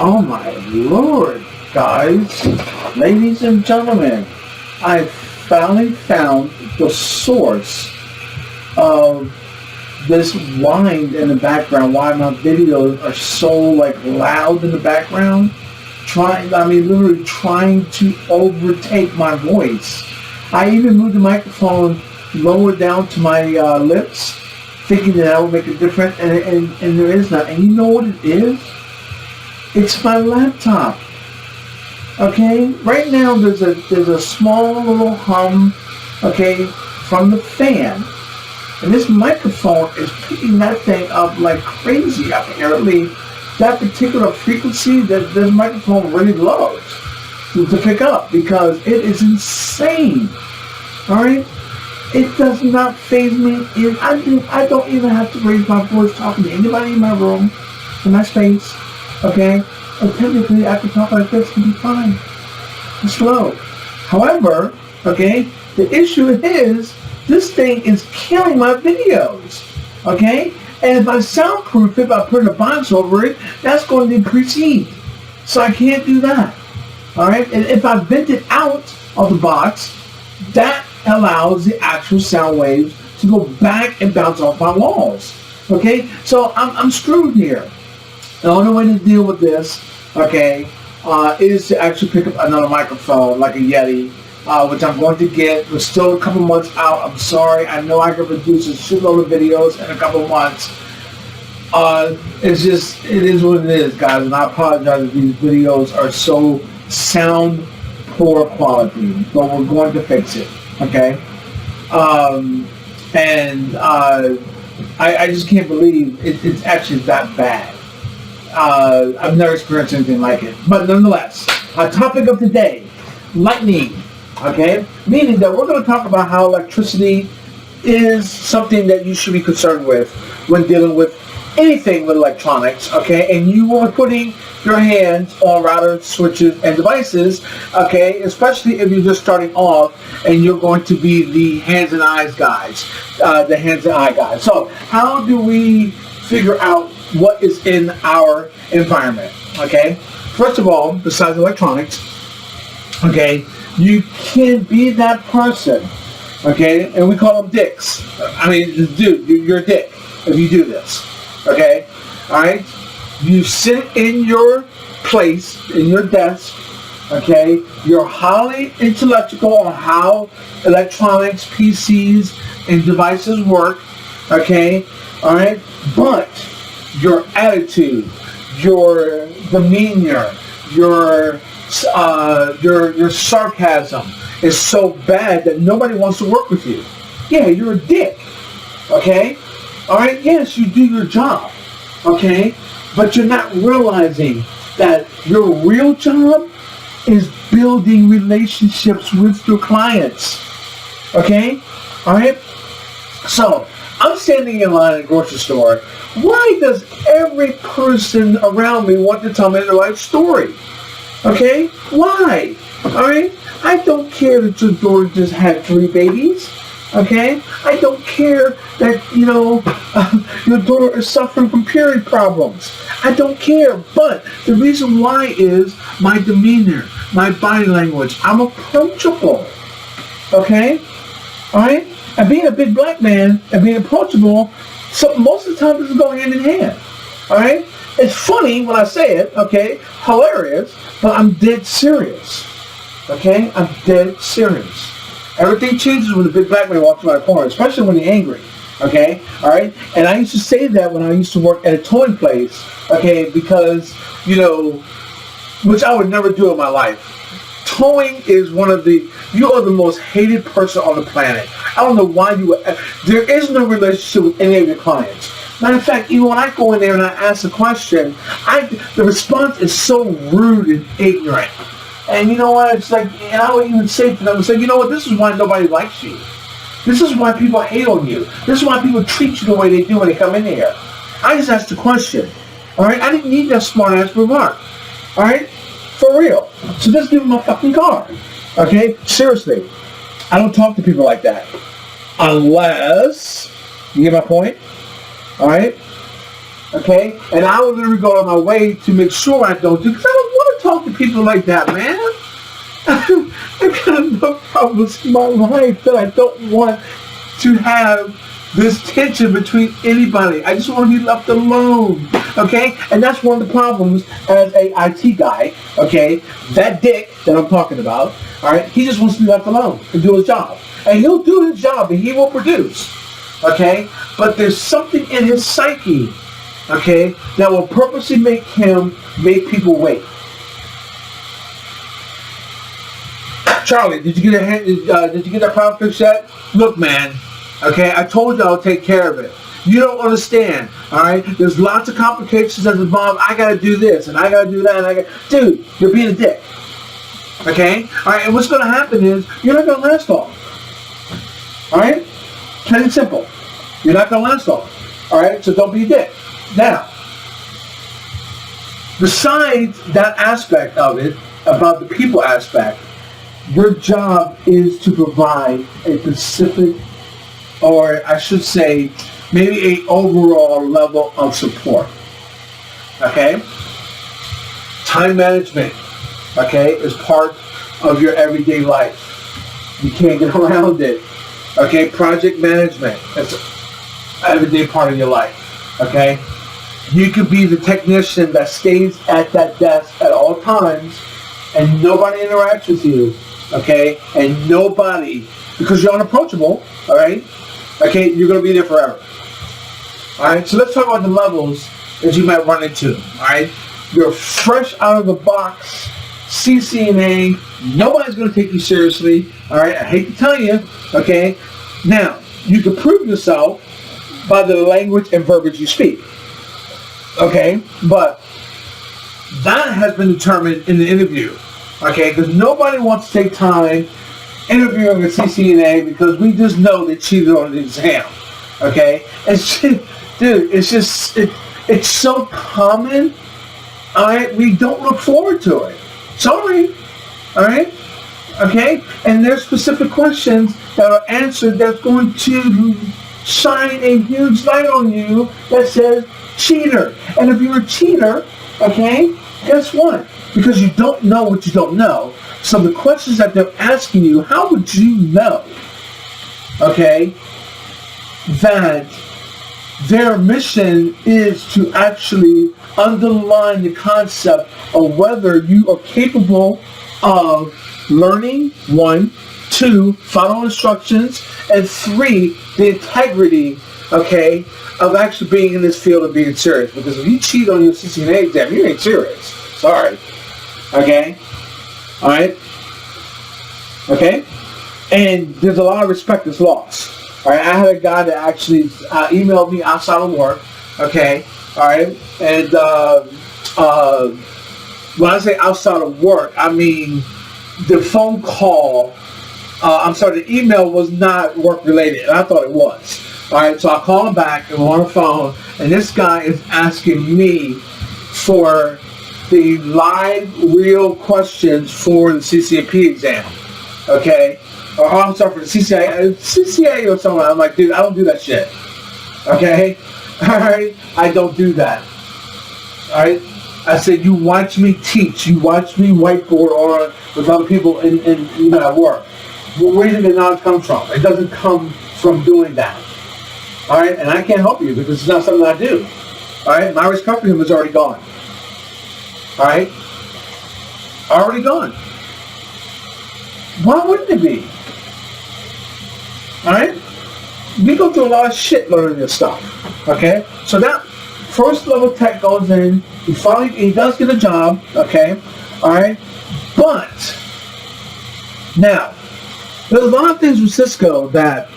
Oh my Lord, guys, ladies and gentlemen, I finally found the source of this whine in the background, why my videos are so loud in the background, literally trying to overtake my voice. I even moved the microphone lower down to my lips, thinking that would make a difference, and there is not. And you know what it is? It's my laptop. Okay? Right now there's a small little hum, okay, from the fan. And this microphone is picking that thing up like crazy. Apparently, that particular frequency that this microphone really loves to pick up, because it is insane. All right? It does not faze me. I don't even have to raise my voice talking to anybody in my room, in my space. Okay? And technically, I can talk like this and be fine. It's low. However, okay, the issue is, this thing is killing my videos, okay? And if I soundproof it by putting a box over it, that's going to increase heat. So I can't do that, all right? And if I vent it out of the box, that allows the actual sound waves to go back and bounce off my walls, okay? So I'm screwed here. The only way to deal with this, okay, is to actually pick up another microphone, like a Yeti, which I'm going to get. We're still a couple months out. I'm sorry. I know I can produce a shitload of videos in a couple months. It is what it is, guys, and I apologize if these videos are so sound poor quality, but we're going to fix it, okay? I just can't believe it's actually that bad. I've never experienced anything like it. But nonetheless, our topic of today, lightning. Okay? Meaning that we're going to talk about how electricity is something that you should be concerned with when dealing with anything with electronics. Okay? And you are putting your hands on routers, switches, and devices. Okay? Especially if you're just starting off and you're going to be the hands and eyes guys. The hands and eye guys. So how do we figure out what is in our environment? Okay? First of all, besides electronics, okay, you can be that person, okay, and we call them dicks. I mean, dude, you're a dick if you do this, okay, all right? You sit in your place, in your desk, okay, you're highly intellectual on how electronics, PCs, and devices work, okay, all right, but your attitude, your demeanor, your sarcasm is so bad that nobody wants to work with you. Yeah, you're a dick. Okay? Alright, yes, you do your job. Okay? But you're not realizing that your real job is building relationships with your clients. Okay? Alright? So, I'm standing in line at a grocery store. Why does every person around me want to tell me their life story? Okay? Why? Alright? I don't care that your daughter just had 3 babies. Okay? I don't care that, your daughter is suffering from period problems. I don't care. But the reason why is my demeanor, my body language. I'm approachable. Okay? Alright? And being a big black man and being approachable, so most of the time this is going hand in hand. Alright? It's funny when I say it, okay? Hilarious, but I'm dead serious. Okay? I'm dead serious. Everything changes when the big black man walks around the corner, especially when you're angry. Okay? Alright? And I used to say that when I used to work at a towing place, okay, because, which I would never do in my life. Towing is you are the most hated person on the planet. I don't know why there is no relationship with any of your clients. Matter of fact, even when I go in there and I ask a question, the response is so rude and ignorant. And you know what? It's like, and I would even say to them, you know what? This is why nobody likes you. This is why people hate on you. This is why people treat you the way they do when they come in here. I just asked a question. All right? I didn't need that smart-ass remark. All right? For real. So just give them my fucking card. Okay? Seriously. I don't talk to people like that. Unless, you get my point? All right? okay? And I will literally go on my way to make sure I don't do, because I don't want to talk to people like that, man. I've got enough problems in my life that I don't want to have this tension between anybody. I just want to be left alone, okay? And that's one of the problems as a IT guy, okay? That dick that I'm talking about, all right? He just wants to be left alone and do his job. And he'll do his job and he will produce, okay? But there's something in his psyche, okay, that will purposely make people wait. Charlie, did you get that problem fixed yet? Look, man, okay, I told you I'll take care of it. You don't understand, all right? There's lots of complications that's involved. I got to do this, and I got to do that, Dude, you're being a dick, okay? All right, and what's going to happen is you're not going to last long, all right? Plain and simple. You're not going to last long, all right? So don't be a dick. Now, besides that aspect of it, about the people aspect, your job is to provide a specific, or I should say, maybe an overall level of support. Okay? Time management, okay, is part of your everyday life. You can't get around it. Okay? Project management, that's an everyday part of your life. Okay? You could be the technician that stays at that desk at all times and nobody interacts with you. Okay, and nobody, because you're unapproachable, all right, okay, you're going to be there forever. All right, so let's talk about the levels that you might run into, all right. You're fresh out of the box, CCNA, nobody's going to take you seriously, all right, I hate to tell you, okay. Now, you can prove yourself by the language and verbiage you speak, okay, but that has been determined in the interview. Okay, because nobody wants to take time interviewing a CCNA because we just know they cheated on the exam. Okay, it's just, dude, it's so common. All right, we don't look forward to it. Sorry. All right. Okay, and there's specific questions that are answered that's going to shine a huge light on you that says cheater. And if you're a cheater, okay, guess what? Because you don't know what you don't know. So the questions that they're asking you, how would you know, okay, that their mission is to actually underline the concept of whether you are capable of learning, 1, 2, follow instructions, and 3, the integrity, okay, of actually being in this field and being serious. Because if you cheat on your CCNA exam, you ain't serious. Sorry. Okay? Alright? Okay? And there's a lot of respect that's lost. Alright? I had a guy that actually emailed me outside of work. Okay? Alright? And when I say outside of work, I mean the phone call, the email was not work related. And I thought it was. Alright? So I call him back and we're on the phone, and this guy is asking me for the live, real questions for the CCNP exam, okay? Or I'm sorry, for the CCA or something. I'm like, dude, I don't do that shit, okay? All right, I don't do that. All right, I said, you watch me teach, you watch me whiteboard or with other people in at work. Where does the knowledge come from? It doesn't come from doing that. All right, and I can't help you because it's not something I do. All right, my respect for him is already gone. All right? Already gone. Why wouldn't it be? All right? We go through a lot of shit learning this stuff. Okay? So that first level tech goes in. He does get a job. Okay? All right? But now, there's a lot of things with Cisco that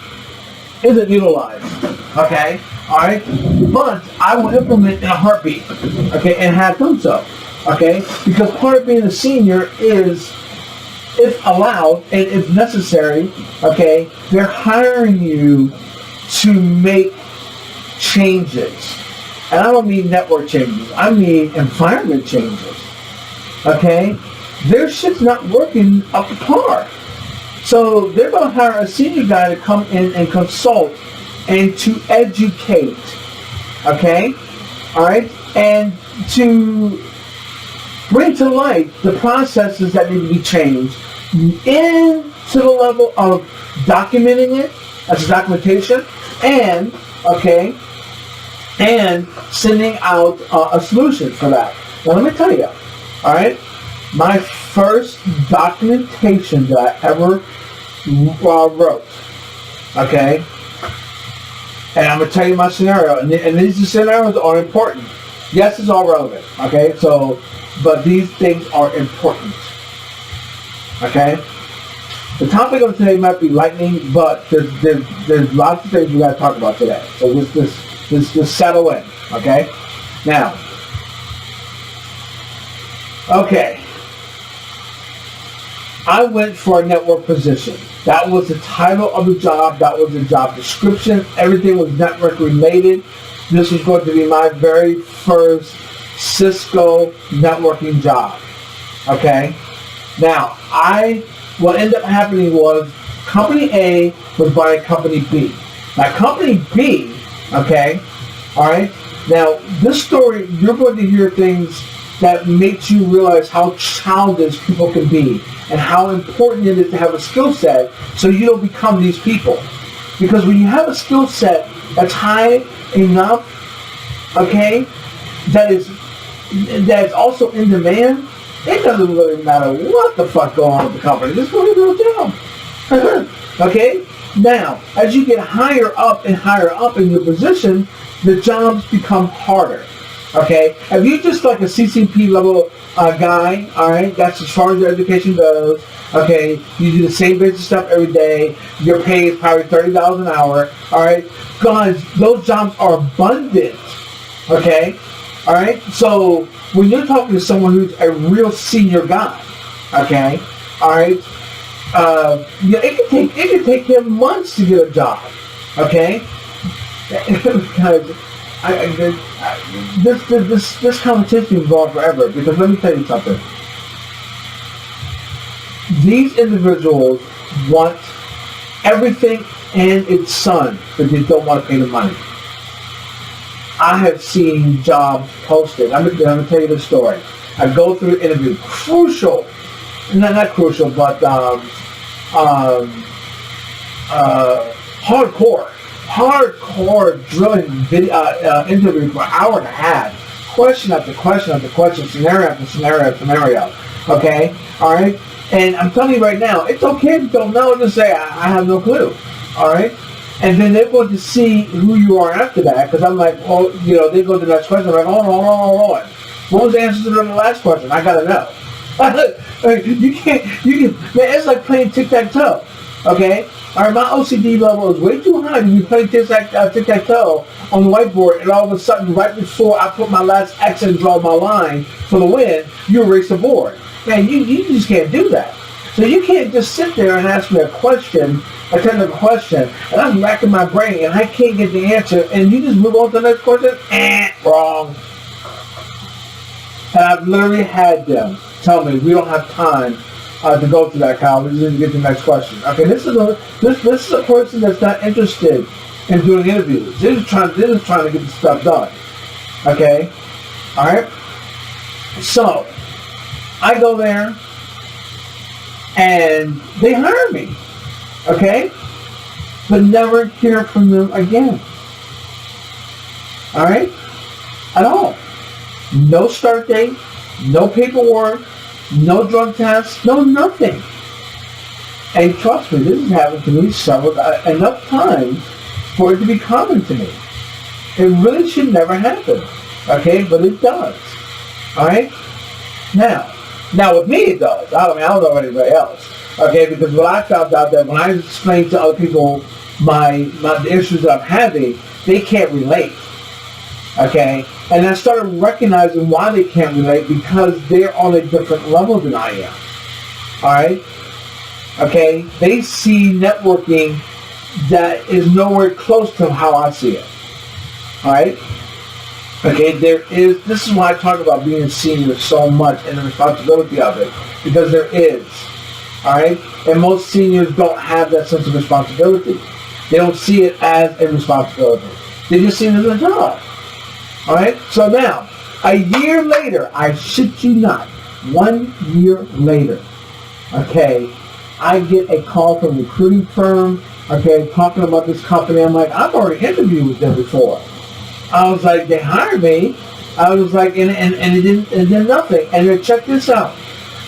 isn't utilized. Okay? All right? But I will implement in a heartbeat. Okay? And have done so. Okay, because part of being a senior is, if allowed and if necessary, okay, they're hiring you to make changes. And I don't mean network changes, I mean environment changes. Okay, their shit's not working up to par. So they're going to hire a senior guy to come in and consult and to educate. Okay, all right, and to bring to light the processes that need to be changed into the level of documenting it as a documentation and, okay, and sending out a solution for that. Now let me tell you, all right, my first documentation that I ever wrote, okay, and I'm going to tell you my scenario, and these scenarios are important. Yes, it's all relevant, okay, so, but these things are important, okay. The topic of today might be lightning, but there's lots of things we got to talk about today. So just settle in, okay? Now, okay, I went for a network position. That was the title of the job. That was the job description. Everything was network related. This was going to be my very first Cisco networking job, okay? Now, what ended up happening was Company A was buying Company B. Now, Company B, okay, all right, now this story, you're going to hear things that makes you realize how childish people can be and how important it is to have a skill set so you don't become these people. Because when you have a skill set that's high enough, okay, that's also in demand, it doesn't really matter what the fuck going on with the company. Just go to your job. Okay? Now, as you get higher up in your position, the jobs become harder. Okay? If you're just like a CCNP level guy, alright, that's as far as your education goes, okay, you do the same basic stuff every day, your pay is probably $30 an hour, alright? Guys, those jobs are abundant. Okay? Alright? So, when you're talking to someone who's a real senior guy, okay, all right, it can take him months to get a job, okay, because this competition is going forever. Because let me tell you something, these individuals want everything and its son, but they don't want to pay the money. I have seen jobs posted. I'm going to tell you the story. I go through the interview. Crucial. Not crucial, but hardcore drilling video, interview for an hour and a half. Question after question after question. Scenario after scenario after scenario. Okay? Alright? And I'm telling you right now, it's okay if you don't know. Just say, I have no clue. Alright? And then they're going to see who you are after that, because I'm like, oh, you know, they go to the next question. I'm like, hold on. What was the answer to the last question? I gotta know. you can't, man, it's like playing tic-tac-toe, okay? All right, my OCD level is way too high to be playing tic-tac-toe on the whiteboard, and all of a sudden, right before I put my last X and draw my line for the win, you erase the board. Man, you just can't do that. So you can't just sit there and ask me a technical question, and I'm racking my brain, and I can't get the answer, and you just move on to the next question? Wrong. And I've literally had them tell me, we don't have time to go through that, Kyle. We just need to get to the next question. Okay, this is a person that's not interested in doing interviews. They're just trying to get the stuff done. Okay? All right? So, I go there, and they hire me. Okay? But never hear from them again. Alright? At all. No start date, no paperwork, no drug test, no nothing. And trust me, this has happened to me several enough times for it to be common to me. It really should never happen. Okay? But it does. Alright? Now with me it does. I don't know about anybody else. Okay, because what I found out that when I explain to other people the issues that I'm having, they can't relate. Okay, and I started recognizing why they can't relate, because they're on a different level than I am. All right, okay, they see networking that is nowhere close to how I see it. All right, okay, this is why I talk about being a senior so much and the responsibility of it, because there is. Alright? And most seniors don't have that sense of responsibility. They don't see it as a responsibility. They just see it as a job. All right. So now, a year later, I shit you not, 1 year later, okay, I get a call from a recruiting firm, okay, talking about this company. I'm like, I've already interviewed with them before. I was like, they hired me. I was like, and it did nothing. And then check this out.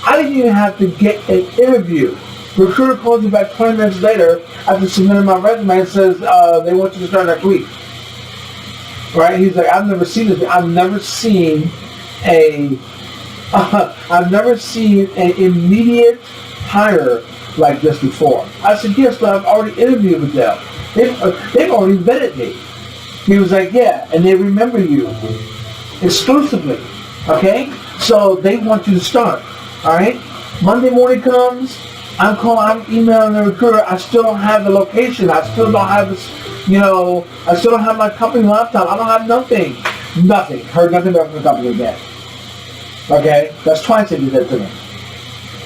I didn't even have to get an interview. Recruiter calls me back 20 minutes later after submitting my resume and says they want you to start next week. Right? He's like, I've never seen this. I've never seen an immediate hire like this before. I said, yes, but I've already interviewed with them. They've already vetted me. He was like, yeah, and they remember you exclusively. Okay? So they want you to start. All right? Monday morning comes, I'm emailing the recruiter. I still don't have the location. I still don't have this, I still don't have my company laptop. I don't have nothing. Nothing. Heard nothing back from the company again. Okay? That's twice they did that to me.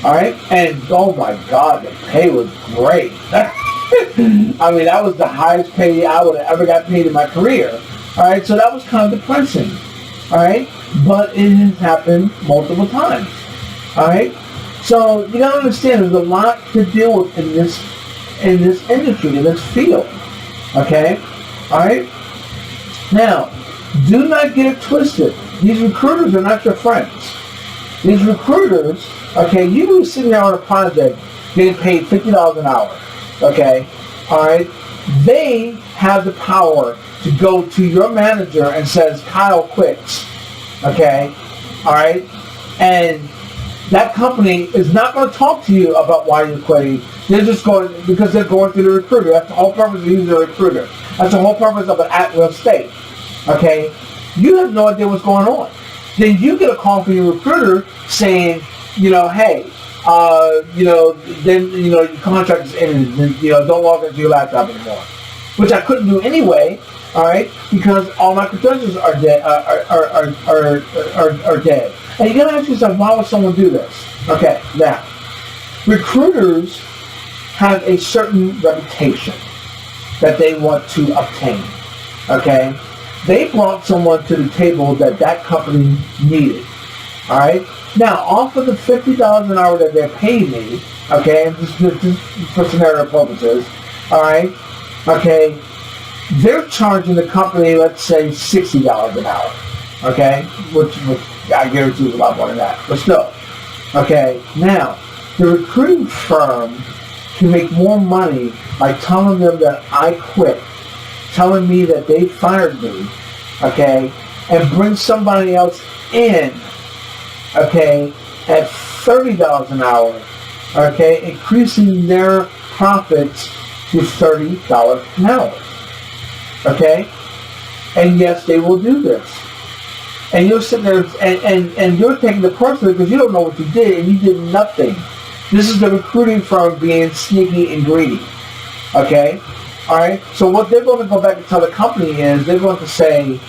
All right? And, oh my God, the pay was great. I mean, that was the highest pay I would have ever got paid in my career. All right? So that was kind of depressing. All right? But it has happened multiple times. All right? So you gotta understand, there's a lot to deal with in this industry, in this field. Okay? All right? Now, do not get it twisted. These recruiters are not your friends. These recruiters, okay, you be sitting there on a project getting paid $50 an hour. Okay? All right? They have the power to go to your manager and says, Kyle quits. Okay? All right? And that company is not going to talk to you about why you're quitting. They're just going, because they're going through the recruiter. That's the whole purpose of using a recruiter. That's the whole purpose of an at-will state. Okay? You have no idea what's going on. Then you get a call from your recruiter saying, hey, your contract is ended. Don't log into your laptop anymore. Which I couldn't do anyway. All right, because all my credentials are dead. Are dead. And you gotta ask yourself, why would someone do this? Okay, now, recruiters have a certain reputation that they want to obtain. Okay, they brought someone to the table that company needed. All right. Now, off of the $50 an hour that they're paying me, okay, just for scenario purposes, all right, okay. They're charging the company, let's say, $60 an hour, okay? Which I guarantee is a lot more than that, but still. Okay, now, the recruiting firm can make more money by telling them that I quit, telling me that they fired me, okay, and bring somebody else in, okay, at $30 an hour, okay, increasing their profits to $30 an hour. Okay? And yes, they will do this. And you're sitting there and you're taking the personal because you don't know what you did and you did nothing. This is the recruiting firm being sneaky and greedy. Okay? Alright? So what they're going to go back and tell the company is they're going to say,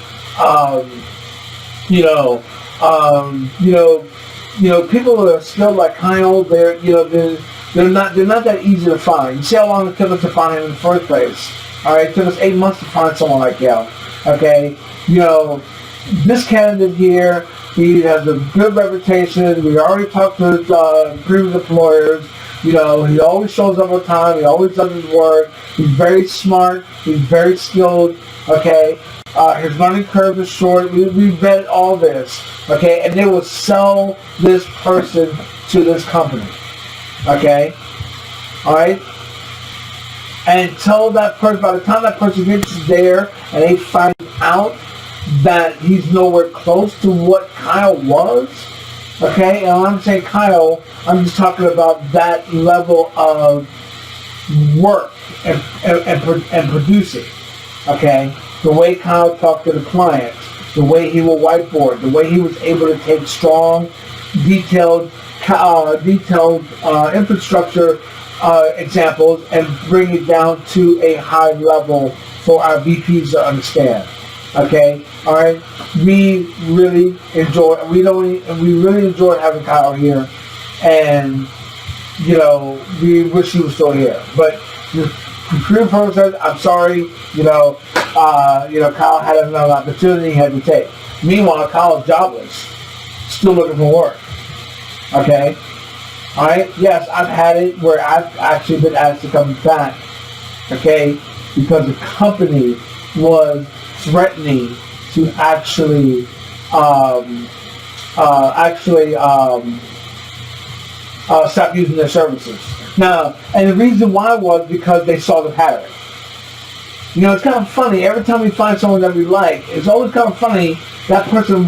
people that are skilled like Kyle, they're not that easy to find. You see how long it took us to find him in the first place. All right, it took us 8 months to find someone like him. Okay, this candidate here, he has a good reputation. We already talked to his previous employers. He always shows up on time. He always does his work. He's very smart. He's very skilled. Okay, his learning curve is short. We vetted all this. Okay, and they will sell this person to this company. Okay, all right. And tell that person, by the time that person gets there and they find out that he's nowhere close to what Kyle was, okay? And when I'm saying Kyle, I'm just talking about that level of work and producing, okay? The way Kyle talked to the clients, the way he will whiteboard, the way he was able to take strong, detailed infrastructure examples and bring it down to a high level for our VPs to understand. Okay, all right. We really enjoyed having Kyle here, and we wish he was still here. But the recruiting firm says, "I'm sorry, Kyle had another opportunity he had to take. Meanwhile, Kyle's jobless, still looking for work. Okay? All right? Yes, I've had it where I've actually been asked to come back. Okay? Because the company was threatening to actually stop using their services. Now, and the reason why was because they saw the pattern. It's kind of funny. Every time we find someone that we like, it's always kind of funny that person,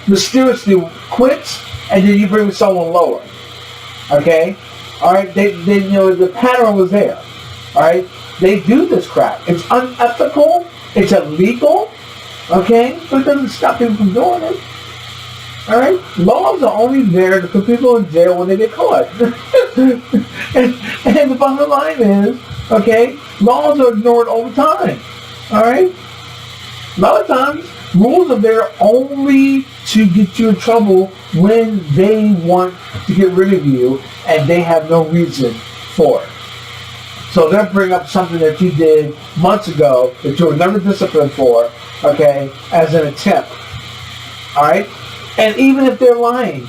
mysteriously quits, and then you bring someone lower. Okay? All right? The pattern was there. All right? They do this crap. It's unethical. It's illegal. Okay? But it doesn't stop people from doing it. All right? Laws are only there to put people in jail when they get caught. and the bottom line is, okay, laws are ignored all the time. All right? A lot of times, rules are there only to get you in trouble when they want to get rid of you and they have no reason for it. So they'll bring up something that you did months ago that you were never disciplined for, okay, as an attempt. All right? And even if they're lying,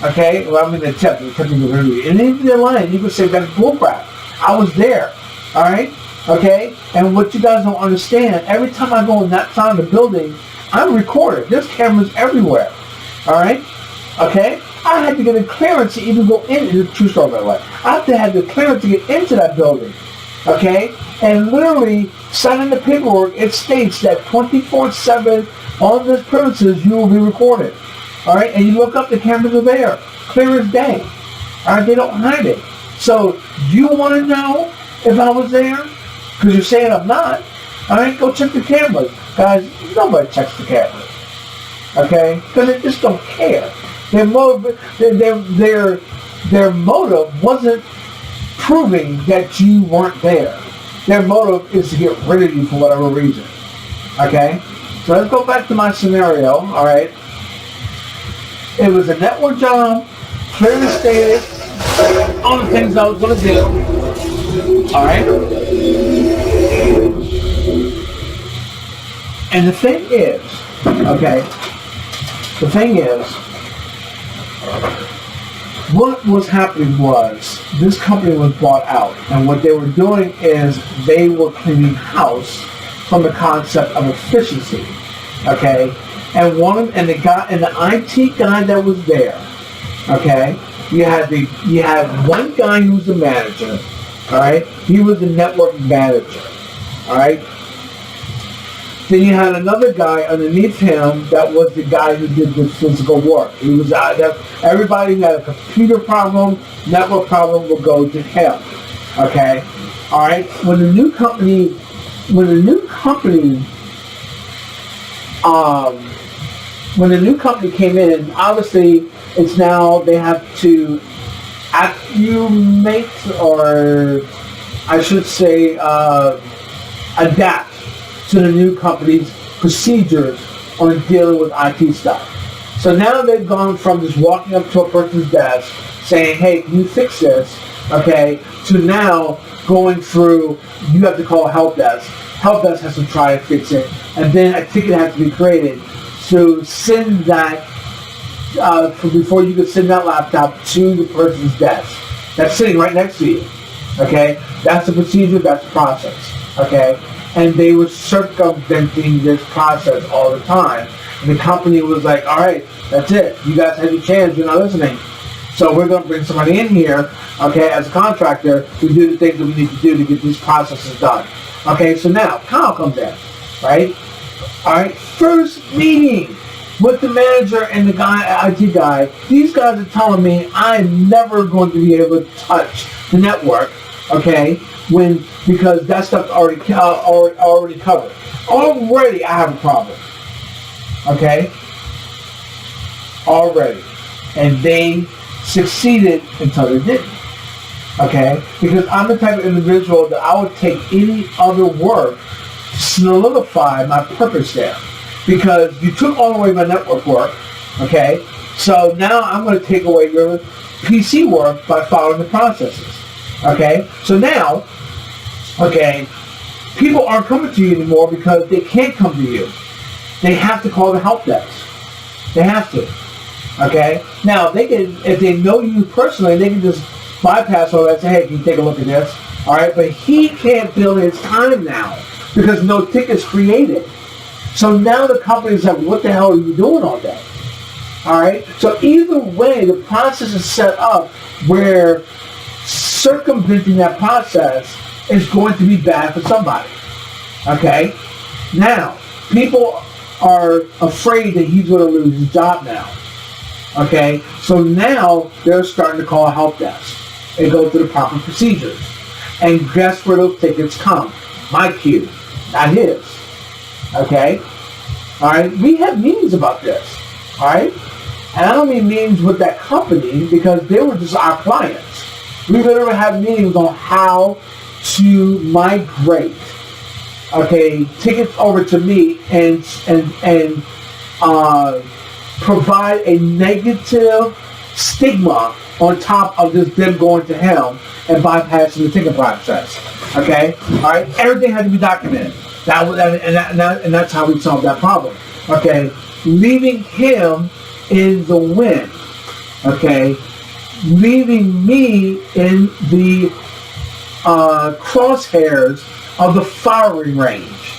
okay, well, I'm going to attempt to get rid of you. And even if they're lying, you can say that's bullcrap. I was there. All right? Okay? And what you guys don't understand, every time I go in that side of the building, I'm recorded. There's cameras everywhere. All right? Okay? I had to get a clearance to even go in. It's a true story, by the way. I had the clearance to get into that building. Okay? And literally, signing the paperwork, it states that 24/7 on this premises, you will be recorded. All right? And you look up, the cameras are there. Clear as day. All right? They don't hide it. So, do you want to know if I was there? Because you're saying I'm not. All right? Go check the cameras. Guys, nobody checks the cameras. Okay? Because they just don't care. Their motive wasn't proving that you weren't there. Their motive is to get rid of you for whatever reason. Okay? So let's go back to my scenario, all right? It was a network job, clearly stated, all the things I was going to do, all right? And the thing is, what was happening was this company was bought out, and what they were doing is they were cleaning house from the concept of efficiency, okay? And the IT guy that was there, okay? You had one guy who was the manager, all right? He was the network manager, all right? Then you had another guy underneath him that was the guy who did the physical work. He was everybody who had a computer problem, network problem will go to him. Okay? Alright? When the new company came in, obviously it's now they have to accumulate, or I should say adapt to the new company's procedures on dealing with IT stuff. So now they've gone from just walking up to a person's desk saying, hey, can you fix this, okay, to now going through, you have to call a help desk. Help desk has to try to fix it, and then a ticket has to be created to send that, before you can send that laptop to the person's desk. That's sitting right next to you, okay? That's the procedure, that's the process, okay? And they were circumventing this process all the time. And the company was like, all right, that's it. You guys had your chance. You're not listening. So we're going to bring somebody in here, okay, as a contractor to do the things that we need to do to get these processes done. Okay, so now Kyle comes in, right? All right, first meeting with the manager and the guy, IT guy. These guys are telling me I'm never going to be able to touch the network, okay, because that stuff's already covered. Already I have a problem. Okay? Already. And they succeeded until they didn't. Okay? Because I'm the type of individual that I would take any other work to solidify my purpose there. Because you took all away my network work. Okay? So now I'm going to take away your PC work by following the processes. Okay? So now, okay, people aren't coming to you anymore because they can't come to you. They have to call the help desk. They have to. Okay? Now, they can, if they know you personally, they can just bypass all that and say, hey, can you take a look at this? All right? But he can't bill his time now because no ticket's created. So now the company's like, what the hell are you doing all day? All right? So either way, the process is set up where circumventing that process is going to be bad for somebody. Okay? Now, people are afraid that he's going to lose his job now. Okay? So now they're starting to call a help desk and go through the proper procedures. And guess where those tickets come? My cue, not his. Okay? Alright? We have meetings about this. Alright? And I don't mean meetings with that company because they were just our clients. We literally have meetings on how to migrate, okay, tickets over to me and provide a negative stigma on top of just them going to him and bypassing the ticket process. Okay, all right. Everything had to be documented. And that's how we solved that problem. Okay, leaving him in the win. Okay, leaving me in the crosshairs of the firing range,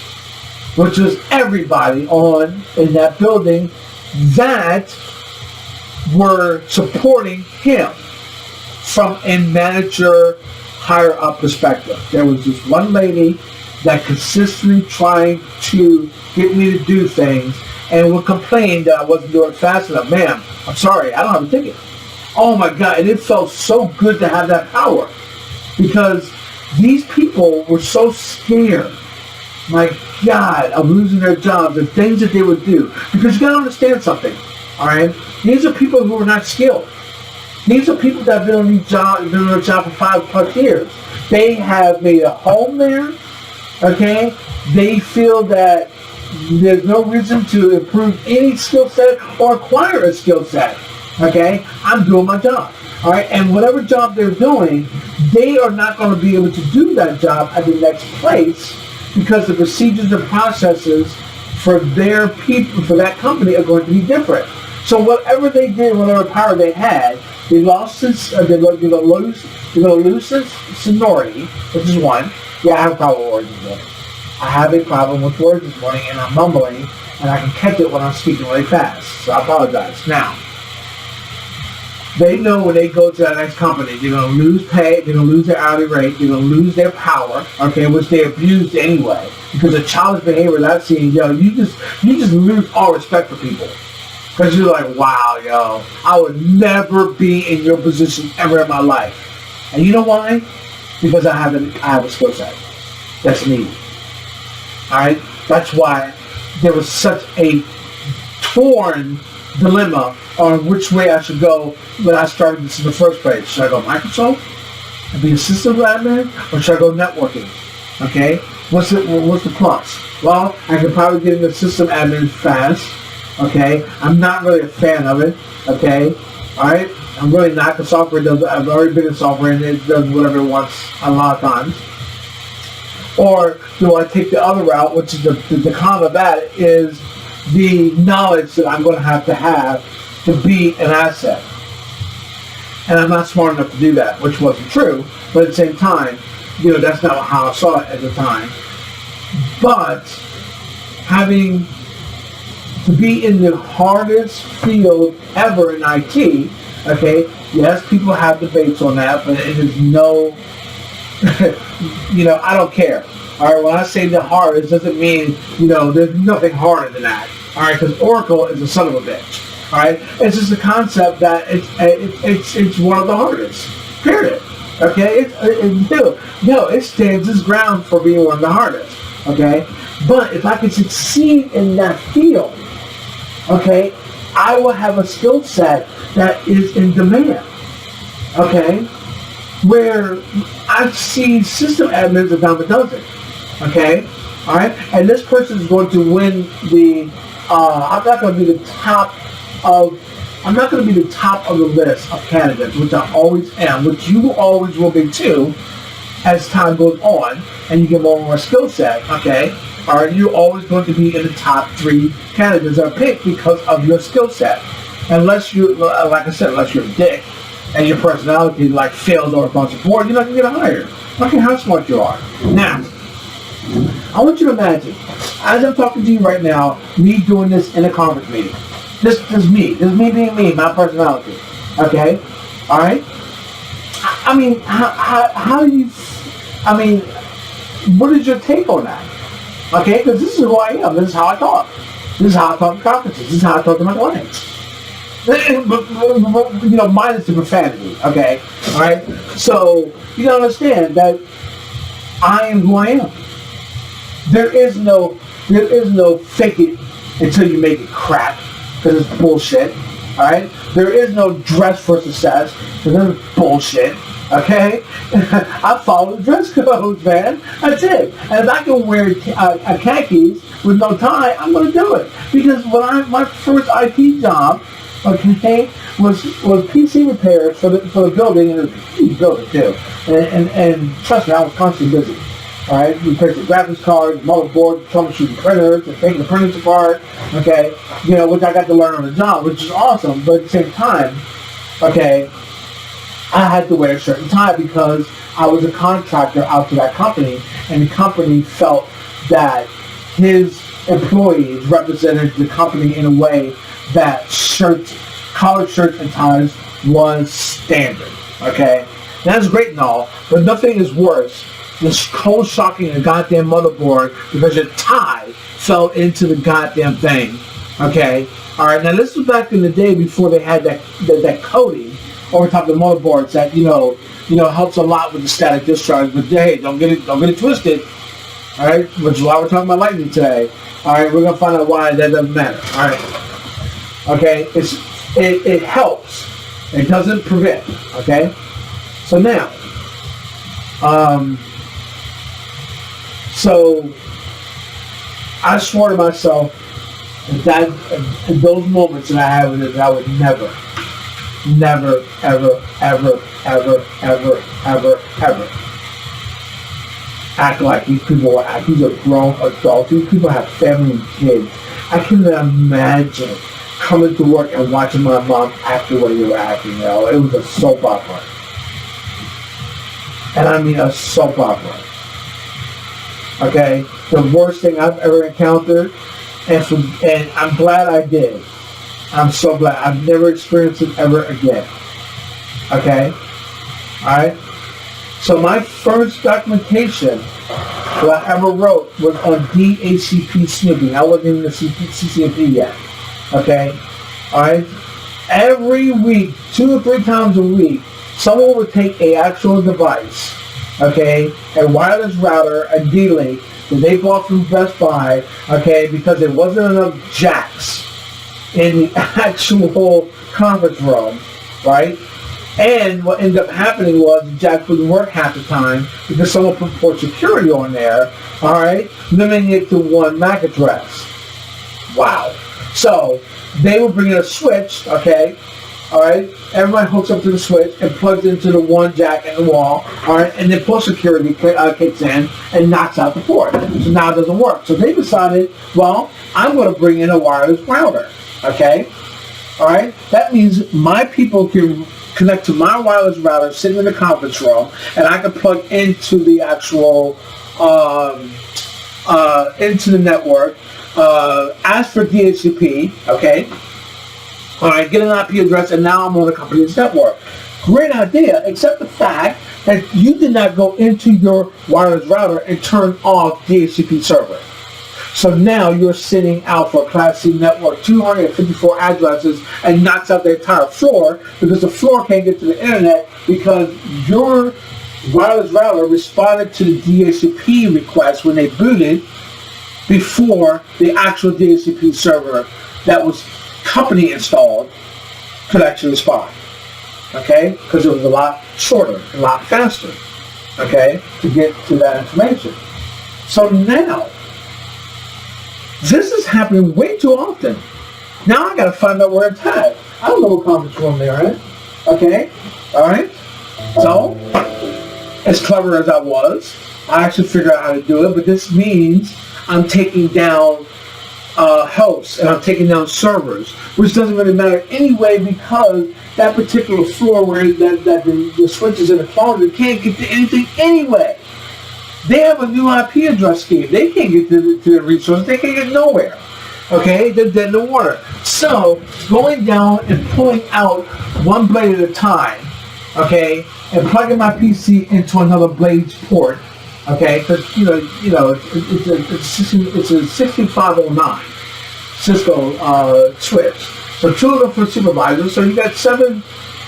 which was everybody in that building that were supporting him from a manager higher up perspective. There was just one lady that consistently trying to get me to do things and would complain that I wasn't doing it fast enough. Ma'am, I'm sorry, I don't have a ticket. Oh my God, and it felt so good to have that power because these people were so scared, my God, of losing their jobs and things that they would do. Because you got to understand something, all right? These are people who are not skilled. These are people that have been on their job for 5+ years. They have made a home there, okay? They feel that there's no reason to improve any skill set or acquire a skill set, okay? I'm doing my job, all right? And whatever job they're doing, they are not going to be able to do that job at the next place because the procedures and processes for their people, for that company, are going to be different. So whatever they did, whatever power they had, they lost this. They're going to lose this seniority, which is one. Yeah, I have a problem with words this morning. I have a problem with words this morning, and I'm mumbling, and I can catch it when I'm speaking really fast. So I apologize. Now, they know when they go to that next company, they're going to lose pay, they're going to lose their hourly rate, they're going to lose their power, okay, which they abused anyway. Because the childish behavior that I've seen, you just lose all respect for people. Because you're like, wow, yo, I would never be in your position ever in my life. And you know why? Because I have a skill set that's needed. Alright? That's why there was such a torn dilemma on which way I should go when I started this in the first place. Should I go Microsoft and be a system admin, or should I go networking? Okay, what's the plus? Well, I could probably get into system admin fast. Okay, I'm not really a fan of it. Okay, all right, I'm really not. The software does. I've already been in software and it does whatever it wants a lot of times. Or do I take the other route, which is the con of that is the knowledge that I'm going to have to be an asset. And I'm not smart enough to do that, which wasn't true. But at the same time, that's not how I saw it at the time. But having to be in the hardest field ever in IT, okay, yes, people have debates on that, but it is no, I don't care. All right, when I say the hardest, doesn't mean, there's nothing harder than that. All right, because Oracle is a son of a bitch. All right, it's just a concept that it's one of the hardest. Period. Okay, it stands its ground for being one of the hardest. Okay, but if I can succeed in that field, okay, I will have a skill set that is in demand. Okay, where I've seen system admins a dime a dozen. Okay, all right, and this person is going to win the. I'm not going to be the top of the list of candidates, which I always am, which you always will be too. as time goes on and you get more and more skill set, okay, all right, you're always going to be in the top 3 candidates that are picked because of your skill set. Unless you, like I said, unless you're a dick and your personality like fails or across the board, you're not going to get hired. I don't care how smart you are. Now, I want you to imagine, as I'm talking to you right now, me doing this in a conference meeting. This is me. This is me being me, my personality. Okay? All right? I mean, how do you, I mean, what is your take on that? Okay? Because this is who I am. This is how I talk. This is how I talk to conferences. This is how I talk to my clients. You know, minus the profanity. Okay? All right? So, you gotta understand that I am who I am. There is no fake it until you make it crap, because it's bullshit. All right, there is no dress for success, because it's bullshit. Okay, I follow the dress codes, man. That's it. And if I can wear khakis with no tie, I'm gonna do it, because when my first IT job, okay, was PC repairs for the building, and it was a huge building too. And trust me, I was constantly busy. All right, we purchased graphics cards, motherboards, troubleshooting printers, and taking the printers apart. Okay, you know, which I got to learn on the job, which is awesome. But at the same time, okay, I had to wear a certain tie because I was a contractor out to that company, and the company felt that his employees represented the company in a way that collared shirts and ties was standard. Okay, that's great and all, but nothing is worse than cold shocking a goddamn motherboard because your tie fell into the goddamn thing. Okay, all right. Now this was back in the day before they had that coating over top of the motherboards that you know helps a lot with the static discharge. But hey, don't get it twisted. All right, which is why we're talking about lightning today. All right, we're gonna find out why that doesn't matter. All right, okay. It helps. It doesn't prevent. Okay, so now, so I swore to myself that in those moments that I have with it, I would never, ever act like these people are acting. These are grown adults. These people have family and kids. I can imagine coming to work and watching my mom act the way they were acting. You know, it was a soap opera. And I mean a soap opera. Okay, the worst thing I've ever encountered, and I'm glad I did. I'm so glad. I've never experienced it ever again. Okay, all right. So my first documentation that I ever wrote was on DHCP snooping. I wasn't even the CCNP yet. Okay, all right. Every week, 2 or 3 times a week, someone would take a actual device. Okay, a wireless router, a D-Link that they bought from Best Buy, okay, because there wasn't enough jacks in the actual conference room, right? And what ended up happening was the jack wouldn't work half the time because someone put port security on there, all right, limiting it to 1 MAC address. Wow. So they would bring in a switch, okay, all right, everybody hooks up to the switch and plugs into the 1 jack in the wall, all right, and then port security kicks in and knocks out the port. So now it doesn't work. So they decided, well, I'm going to bring in a wireless router, okay, all right. That means my people can connect to my wireless router sitting in the conference room, and I can plug into the actual, into the network, ask for DHCP, okay, all right, get an IP address, and now I'm on the company's network. Great idea, except the fact that you did not go into your wireless router and turn off DHCP server. So now you're sitting out for a Class C network, 254 addresses, and knocks out the entire floor because the floor can't get to the internet because your wireless router responded to the DHCP request when they booted before the actual DHCP server that was company installed could actually respond. Okay? Because it was a lot shorter, a lot faster, okay, to get to that information. So now, this is happening way too often. Now I gotta find out where it's at. I don't know what conference room they're in. Okay? Alright? So, as clever as I was, I actually figured out how to do it, but this means I'm taking down hosts and I'm taking down servers, which doesn't really matter anyway because that particular floor where the switch is in the closet can't get to anything anyway. They have a new IP address scheme. They can't get to the resources. They can't get nowhere. Okay, they're dead in the water. So going down and pulling out one blade at a time, okay, and plugging my PC into another blade's port, okay, because it's a 6509 Cisco switch. So 2 of them for supervisors. So you got 7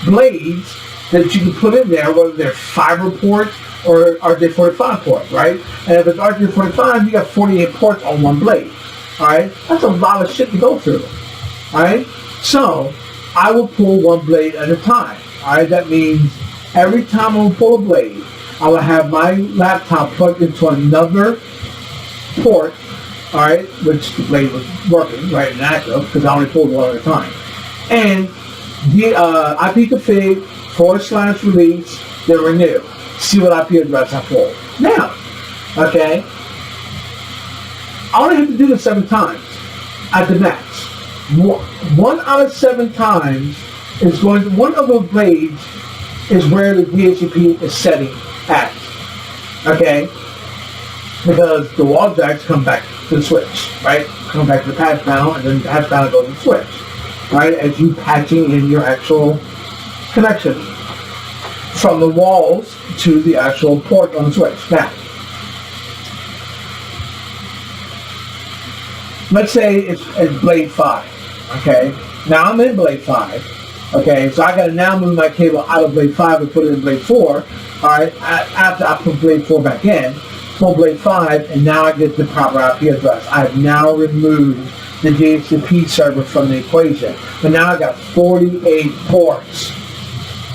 blades that you can put in there, whether they're fiber ports or RJ45 ports, right? And if it's RJ45, you got 48 ports on one blade. All right, that's a lot of shit to go through. All right, so I will pull one blade at a time. All right, that means every time I will pull a blade, I will have my laptop plugged into another port. All right, which the blade was working right and active because I only pulled one at a time. And the IP config / release, then renew. See what IP address I pull. Now, okay. I only have to do this 7 times at the max. 1 out of 7 times is going to, one of those blades is where the DHCP is setting at. Okay? Because the wall jacks come back to the switch, right? Come back to the patch panel, and then the patch panel goes to the switch, right? As you patching in your actual connection from the walls to the actual port on the switch. Now, let's say it's blade 5, okay? Now I'm in blade 5, okay? So I got to now move my cable out of blade 5 and put it in blade 4, all right? After I put blade 4 back in, pull blade 5, and now I get the proper IP address. I've now removed the DHCP server from the equation. But now I got 48 ports,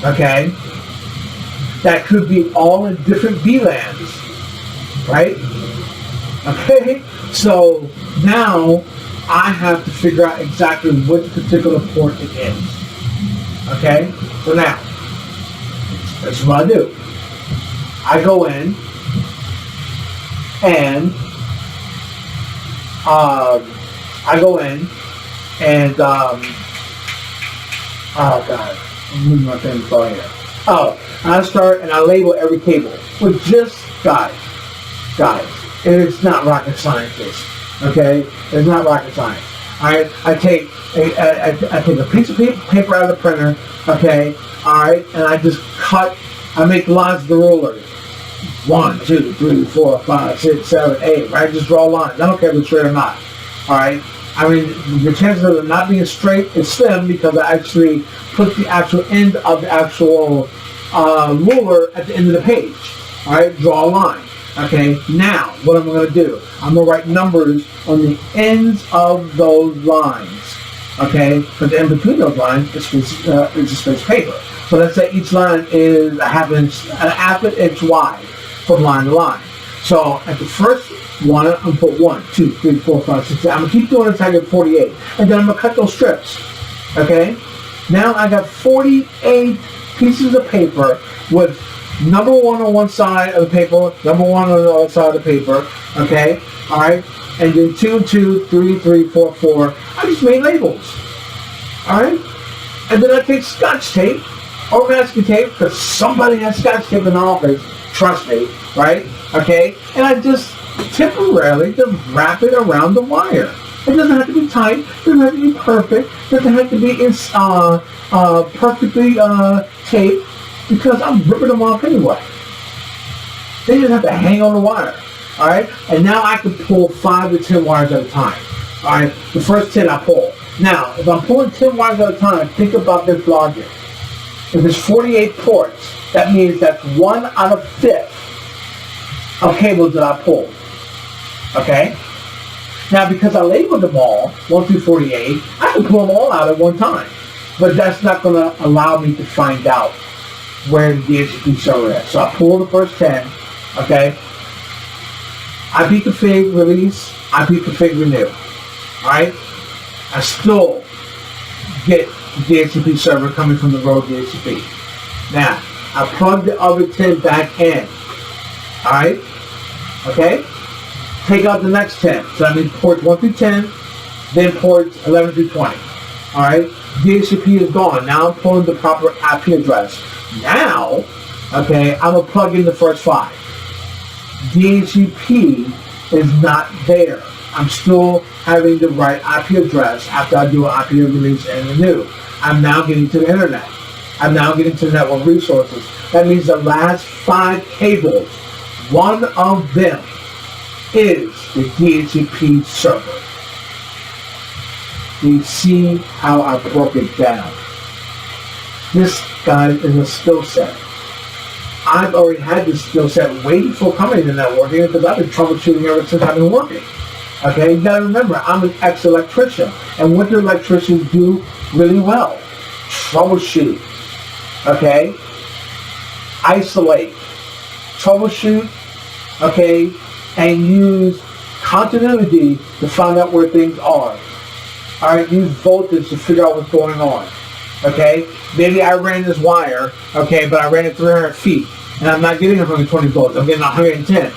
okay? That could be all in different VLANs, right? Okay? So now I have to figure out exactly which particular port it is. Okay? So now, that's what I do. I go in and oh God, I'm losing my train of thought here. Oh, I start and I label every cable with just guys. It's not rocket science. Okay, it's not rocket science. I take a piece of paper out of the printer. Okay, all right, and I just cut. I make lines of the ruler. 1, 2, 3, 4, 5, 6, 7, 8. Right, just draw lines. I don't care if it's straight or not. All right. I mean, the chances of it not being straight is slim because I actually put the actual end of the actual ruler at the end of the page. All right, draw a line. Okay, now what am I going to do? I'm going to write numbers on the ends of those lines. Okay, but in between those lines is a space of paper. So let's say each line is a half an inch wide from line to line. So at the first one, I'm going to put 1, 2, 3, 4, 5, 6, 7. I'm going to keep doing it until I get 48. And then I'm going to cut those strips. Okay? Now I got 48 pieces of paper with number 1 on one side of the paper, number 1 on the other side of the paper. Okay? Alright? And then 2, 2, 3, 3, 4, 4. I just made labels. Alright? And then I take Scotch tape or masking tape, because somebody has Scotch tape in the office. Trust me. Right? Okay? And I just temporarily just wrap it around the wire. It doesn't have to be tight. It doesn't have to be perfect. It doesn't have to be perfectly taped, because I'm ripping them off anyway. They just have to hang on the wire. All right? And now I can pull 5 to 10 wires at a time. All right? The first 10 I pull. Now, if I'm pulling 10 wires at a time, think about this logic. If there's 48 ports, that means that's 1 out of 5 of cables that I pulled. Okay? Now, because I labeled them all, 1 through 48, I can pull them all out at one time. But that's not going to allow me to find out where the DHCP server is. So I pull the first 10, okay? IP config release, IP config renew. Alright? I still get the DHCP server coming from the road DHCP. Now, I plug the other 10 back in. Alright? Okay? Take out the next 10. So that means ports 1 through 10, then ports 11 through 20. Alright? DHCP is gone. Now I'm pulling the proper IP address. Now, okay, I'm going to plug in the first 5. DHCP is not there. I'm still having the right IP address after I do an IP release and renew. I'm now getting to the internet. I'm now getting to network resources. That means the last 5 cables, one of them is the DHCP server. You see how I broke it down. This, guys, is a skill set. I've already had this skill set way before coming to networking because I've been troubleshooting ever since I've been working. Okay, you gotta remember, I'm an ex-electrician. And what do electricians do really well? Troubleshoot. Okay? Isolate. Troubleshoot. Okay? And use continuity to find out where things are. Alright, use voltage to figure out what's going on. Okay? Maybe I ran this wire, okay, but I ran it 300 feet. And I'm not getting 120 volts, I'm getting 110.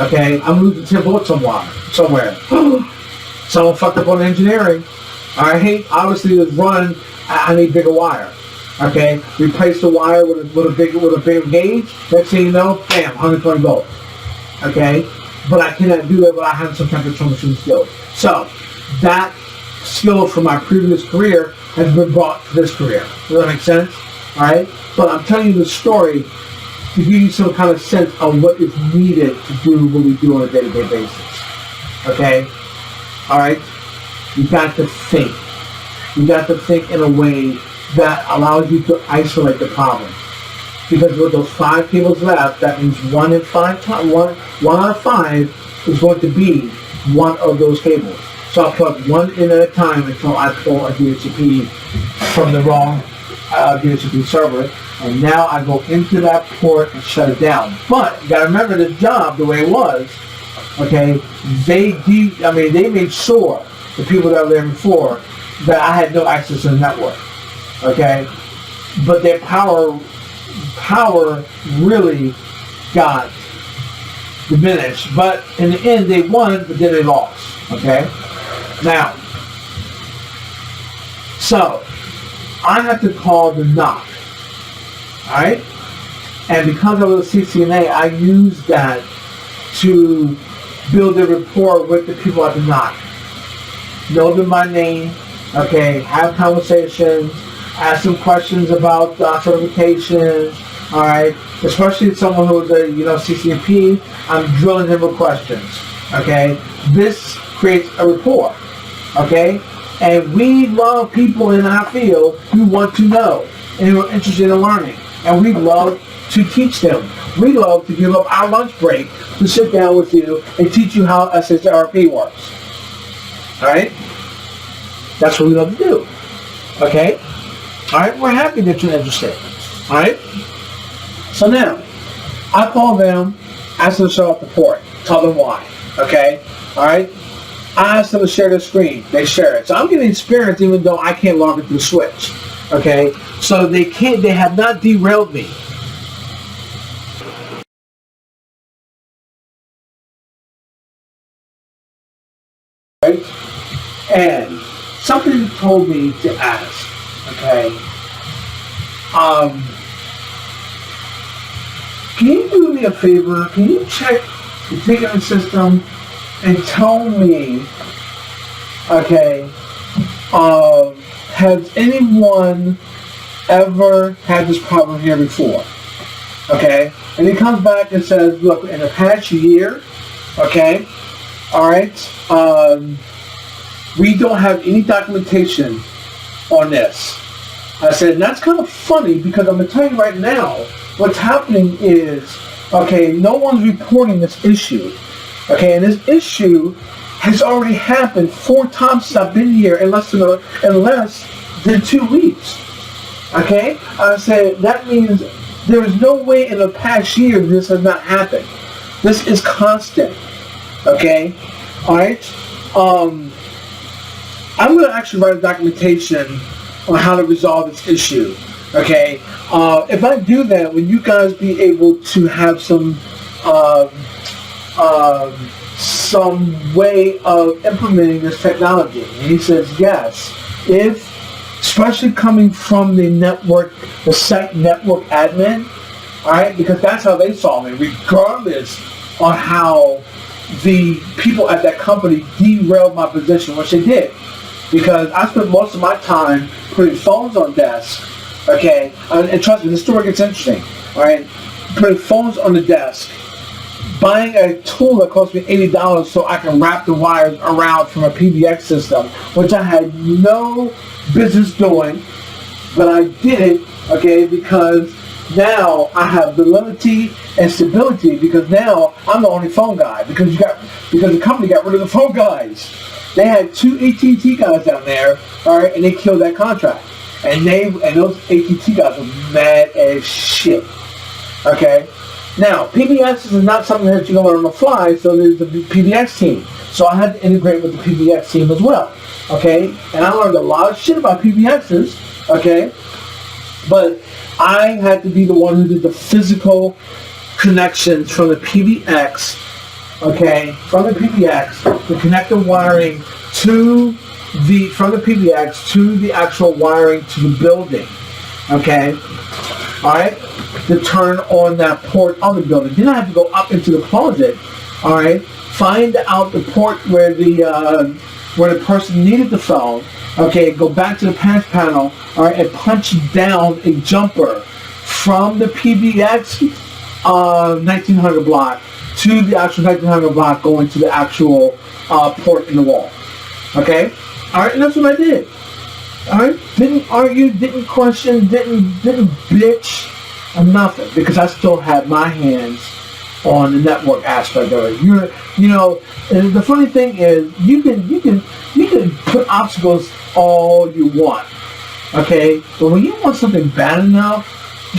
Okay? I'm losing 10 volts somewhere. Someone fucked up on engineering. Alright? Obviously it's run, I need bigger wire. Okay? Replace the wire with a bigger gauge. Next thing you know, bam, 120 volts. Okay? But I cannot do that without having some type of troubleshooting skills. So, that skill from my previous career has been brought to this career. Does that make sense? Alright? But I'm telling you the story to give you some kind of sense of what is needed to do what we do on a day-to-day basis. Okay? Alright? You got to think. You got to think in a way that allows you to isolate the problem. Because with those 5 cables left, that means 1 out of 5 is going to be one of those cables. So I'll plug one in at a time until I pull a DHCP from the wrong DHCP server. And now I go into that port and shut it down. But you got to remember this job, the way it was, okay, they made sure, the people that were there before, that I had no access to the network. Okay? But their power really got diminished. But in the end, they won, but then they lost. Okay? Now, so, I have to call the knock. Alright? And because I was a CCNA, I used that to build a rapport with the people at the knock. Know them by name, okay, have conversations, ask them questions about certifications, alright? Especially someone who's a, CCNP, I'm drilling them with questions, okay? This creates a rapport, okay? And we love people in our field who want to know and who are interested in learning. And we love to teach them. We love to give up our lunch break to sit down with you and teach you how SHRP works. Alright? That's what we love to do. Okay? Alright? We're happy that you're interested. Alright? So now, I call them, ask them to show up the port. Tell them why. Okay? Alright? I ask them to share their screen. They share it. So I'm getting experience even though I can't log into the switch. Okay? So they have not derailed me. Right? And something told me to ask, okay, can you do me a favor? Can you check the ticketing system and tell me, okay, has anyone ever had this problem here before? Okay, and he comes back and says, look, in the past year, okay, alright, we don't have any documentation on this. I said, and that's kind of funny because I'm going to tell you right now, what's happening is, okay, no one's reporting this issue. Okay, and this issue has already happened 4 times since I've been here in less than 2 weeks. Okay? I said, that means there is no way in the past year this has not happened. This is constant. Okay? Alright? I'm going to actually write a documentation on how to resolve this issue. Okay, if I do that, will you guys be able to have some way of implementing this technology? And he says yes. If, especially coming from the site network admin, all right, because that's how they saw me, regardless on how the people at that company derailed my position, which they did, because I spent most of my time putting phones on desks. Okay, and trust me, this story gets interesting. All right, putting phones on the desk, buying a tool that cost me $80 so I can wrap the wires around from a PBX system, which I had no business doing, but I did it. Okay, because now I have validity and stability, because now I'm the only phone guy, because the company got rid of the phone guys. They had 2 AT&T guys down there, all right, and they killed that contract. And those AT&T guys were mad as shit. Okay? Now, PBX is not something that you can learn on the fly, so there's the PBX team. So I had to integrate with the PBX team as well. Okay? And I learned a lot of shit about PBXs. Okay? But I had to be the one who did the physical connections from the PBX. Okay? From the PBX, to connect the wiring from the PBX to the actual wiring to the building, okay? All right, to turn on that port on the building. Then I have to go up into the closet, all right, find out the port where the person needed the phone, okay, go back to the patch panel, all right, and punch down a jumper from the PBX 1900 block to the actual 1900 block, going to the actual port in the wall. Okay? Alright, and that's what I did. Alright? Didn't argue, didn't question, didn't bitch, or nothing, because I still had my hands on the network aspect of it. And the funny thing is, you can put obstacles all you want. Okay? But when you want something bad enough,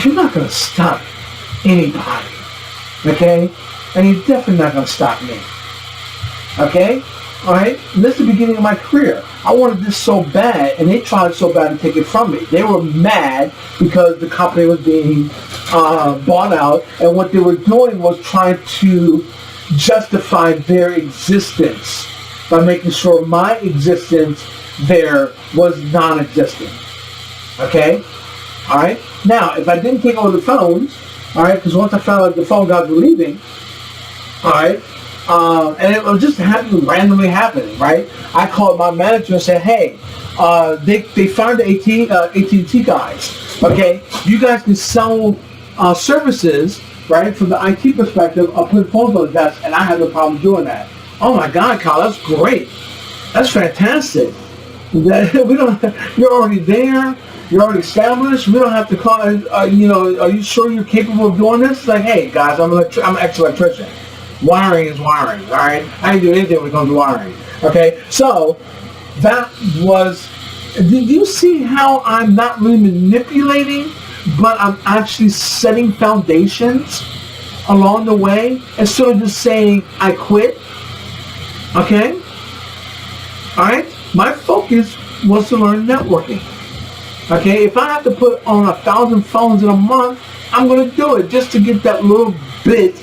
you're not gonna stop anybody. Okay? And you're definitely not gonna stop me. Okay? Alright? This is the beginning of my career. I wanted this so bad, and they tried so bad to take it from me. They were mad because the company was being bought out, and what they were doing was trying to justify their existence by making sure my existence there was non-existent. Okay? Alright? Now, if I didn't take over the phones, alright, because once I found out the phone guys were leaving, alright, and it was just randomly happening, right? I called my manager and said, hey, they fired the AT&T guys, okay? You guys can sell services, right, from the IT perspective of putting phones on the desk, and I have no problem doing that. Oh my God, Kyle, that's great. That's fantastic. You're already there. You're already established. We don't have to call, are you sure you're capable of doing this? It's like, hey, guys, I'm an ex-electrician. Wiring is wiring, all right? I didn't do anything when it comes to wiring, okay? So, that was, do you see how I'm not really manipulating, but I'm actually setting foundations along the way instead of just saying, I quit, okay? All right? My focus was to learn networking, okay? If I have to put on 1,000 phones in a month, I'm going to do it just to get that little bit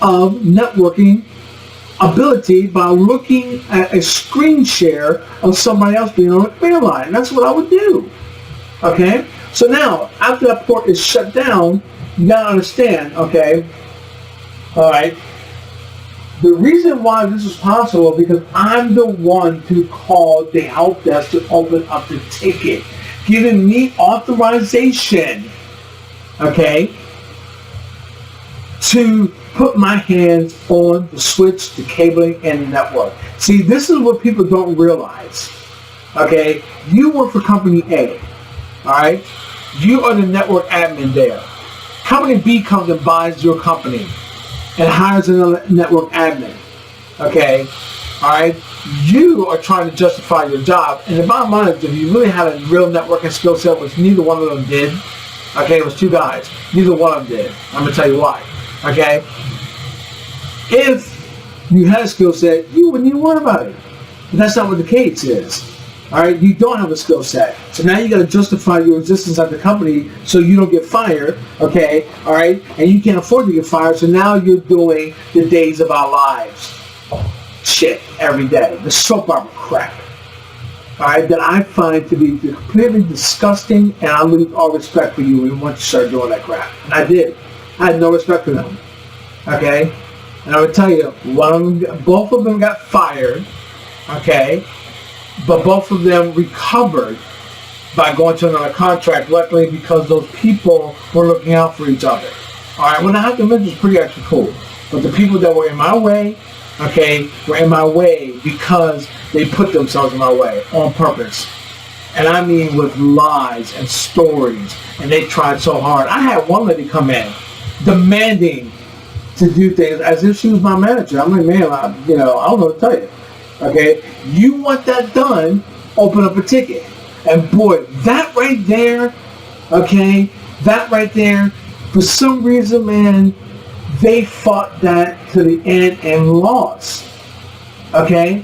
of networking ability by looking at a screen share of somebody else being on a clear line. That's what I would do. Okay? So now, after that port is shut down, you gotta understand, okay? Alright. The reason why this is possible is because I'm the one who called the help desk to open up the ticket, giving me authorization, okay, to put my hands on the switch, the cabling, and the network. See, this is what people don't realize. Okay? You work for Company A. Alright? You are the network admin there. Company B comes and buys your company and hires another network admin. Okay? Alright? You are trying to justify your job. And the bottom line is, if you really had a real networking skill set, which neither one of them did, okay, it was 2 guys. Neither one of them did. I'm going to tell you why. Okay? If you had a skill set, you wouldn't even worry about it. But that's not what the case is. All right, you don't have a skill set. So now you got to justify your existence at the company so you don't get fired, okay? All right, and you can't afford to get fired, so now you're doing the days of our lives shit every day. The soap opera crap. All right, that I find to be completely disgusting, and I lose all respect for you once you start doing that crap. And I did. I had no respect for them. Okay? And I would tell you, both of them got fired, okay? But both of them recovered by going to another contract, luckily because those people were looking out for each other. All right, when I had to admit, it was pretty actually cool. But the people that were in my way, okay, were in my way because they put themselves in my way on purpose. And I mean with lies and stories, and they tried so hard. I had one lady come in demanding to do things as if she was my manager. I'm like, man, I don't know what to tell you. Okay, you want that done, open up a ticket. And boy, that right there, okay, that right there, for some reason, man, they fought that to the end and lost. Okay?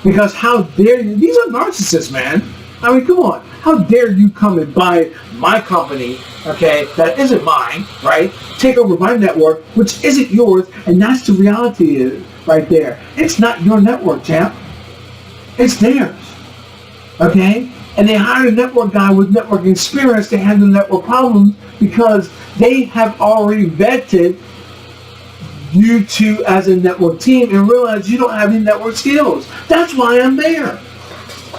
Because how dare you, these are narcissists, man. I mean, come on. How dare you come and buy my company, okay, that isn't mine, right? Take over my network, which isn't yours, and that's the reality right there. It's not your network, champ. It's theirs. Okay? And they hired a network guy with network experience to handle network problems because they have already vetted you two as a network team and realize you don't have any network skills. That's why I'm there.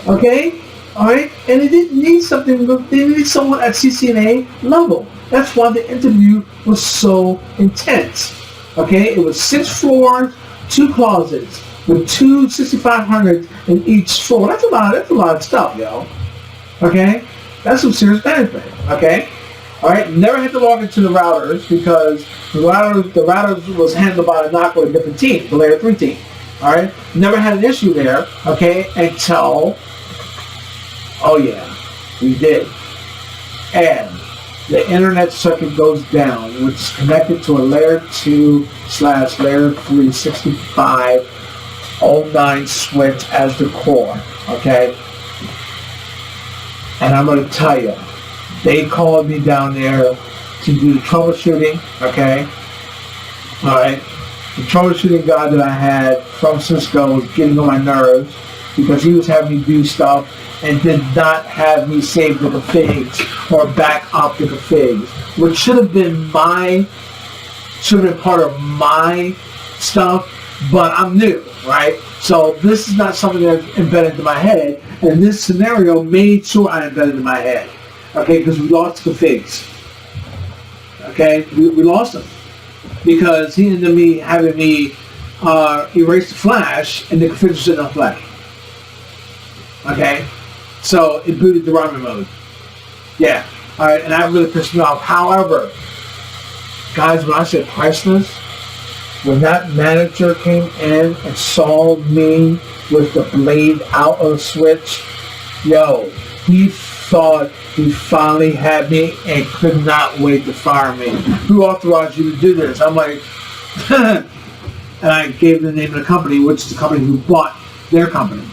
Okay? Alright? And they didn't need something, they needed someone at CCNA level. That's why the interview was so intense. Okay? It was 6 floors, 2 closets, with 2 6500s in each floor. That's a lot of stuff, yo. Okay? That's some serious management. Okay? Alright? Never had to log into the routers because the routers was handled by a knock with a different team, the layer 3 team. Alright? Never had an issue there, okay, until, oh yeah, we did. And the internet circuit goes down, which is connected to a layer 2/layer 3 6509 switch as the core, okay? And I'm going to tell you, they called me down there to do the troubleshooting, okay? Alright? The troubleshooting guy that I had from Cisco was getting on my nerves because he was having me do stuff and did not have me save the configs or back up the configs, which should have been part of my stuff, but I'm new, right? So this is not something that's embedded into my head, and this scenario made sure I embedded in my head, okay, because we lost the configs. Okay, we lost them because he ended up having me erase the flash and the config was sitting on flash. Okay, so it booted the ramen mode. Yeah, all right, and that really pissed me off. However, guys, when I said priceless, when that manager came in and saw me with the blade out of the switch, yo, he thought he finally had me and could not wait to fire me. Who authorized you to do this? I'm like, and I gave the name of the company, which is the company who bought their company.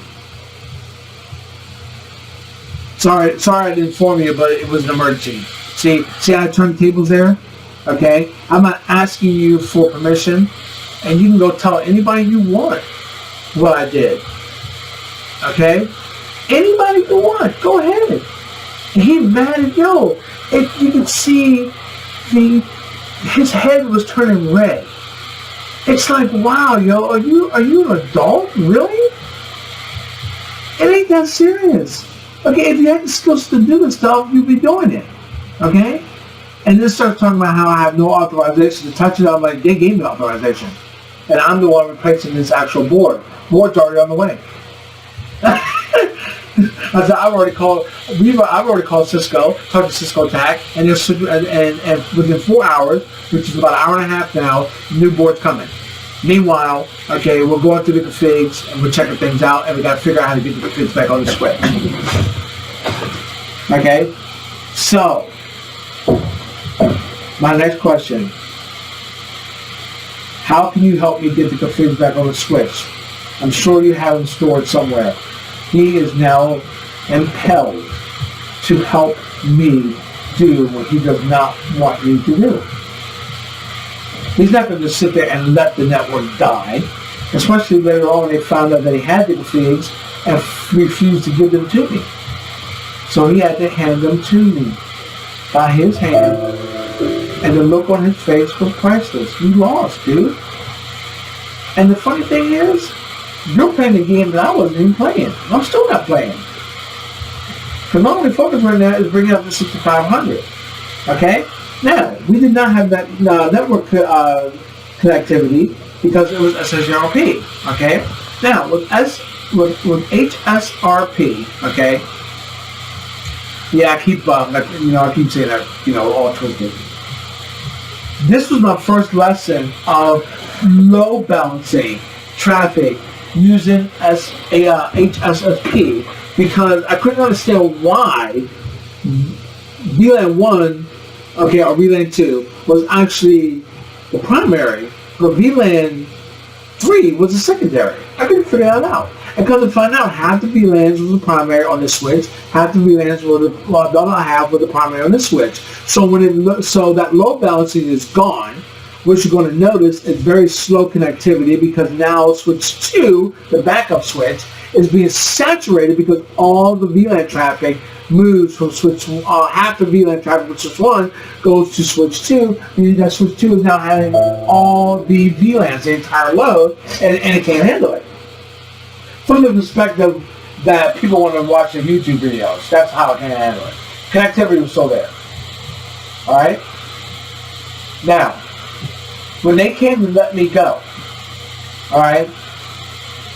Sorry I didn't inform you, but it was an emergency. See how I turned tables there? Okay? I'm not asking you for permission, and you can go tell anybody you want what I did. Okay? Anybody you want, go ahead. And he mad at if you could see his head was turning red. It's like, wow, yo, are you an adult? Really? It ain't that serious. Okay, if you had the skills to do this stuff, you'd be doing it. Okay? And then starts talking about how I have no authorization to touch it. I'm like, they gave me authorization. And I'm the one replacing this actual board. Board's already on the way. I said, I've already called Cisco, talked to Cisco TAC, and within 4 hours, which is about an hour and a half now, new board's coming. Meanwhile, okay, we're going through the configs and we're checking things out, and we got to figure out how to get the configs back on the switch. Okay, so my next question: how can you help me get the configs back on the switch? I'm sure you have them stored somewhere. he is now impelled to help me do what he does not want me to do. He's not going to just sit there and let the network die, especially later on when they found out that he had the configs and refused to give them to me. So he had to hand them to me by his hand, and the look on his face was priceless. You lost, dude. And the funny thing is, you're playing the game that I wasn't even playing. I'm still not playing. Because my only focus right now is bringing up the 6500. Okay? Now, we did not have that network connectivity because it was SSRP. Okay? Now, with HSRP, okay? Yeah, I keep saying that, all twisted. This was my first lesson of load balancing traffic using HSSP, because I couldn't understand why VLAN 1, or VLAN 2 was actually the primary, but VLAN 3 was the secondary. I couldn't figure that out. And come to find out, half the VLANs was the primary on this switch, half the VLANs were the other half was the primary on this switch. So so that load balancing is gone, which you're going to notice is very slow connectivity, because now switch 2, the backup switch, is being saturated because all the VLAN traffic moves from switch, half the VLAN traffic from switch 1 goes to switch 2, meaning that switch 2 is now having all the VLANs, the entire load, and it can't handle it. From the perspective that people want to watch the YouTube videos, that's how it can handle it. Connectivity was still there. Alright? Now, when they came to let me go, alright,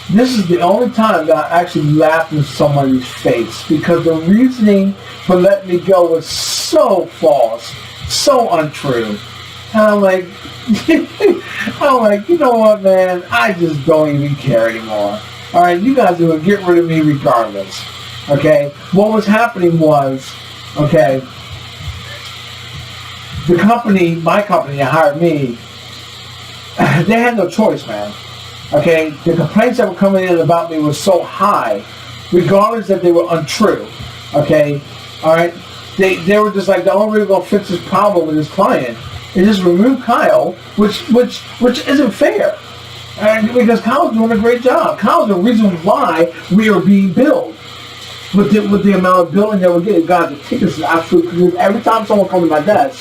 this is the only time that I actually laughed in somebody's face, because the reasoning for letting me go was so false, so untrue. And I'm like, you know what, man, I just don't even care anymore. Alright, you guys are going to get rid of me regardless. Okay? What was happening was, okay, the company, my company that hired me, they had no choice, man. Okay? The complaints that were coming in about me was so high, regardless that they were untrue. Okay? Alright? They were just like, the only way we're going to fix this problem with this client is just remove Kyle, which isn't fair. And because Kyle's doing a great job. Kyle's the reason why we are being billed. With the amount of billing that we're getting. Guys, the tickets is absolutely, because every time someone comes to my desk,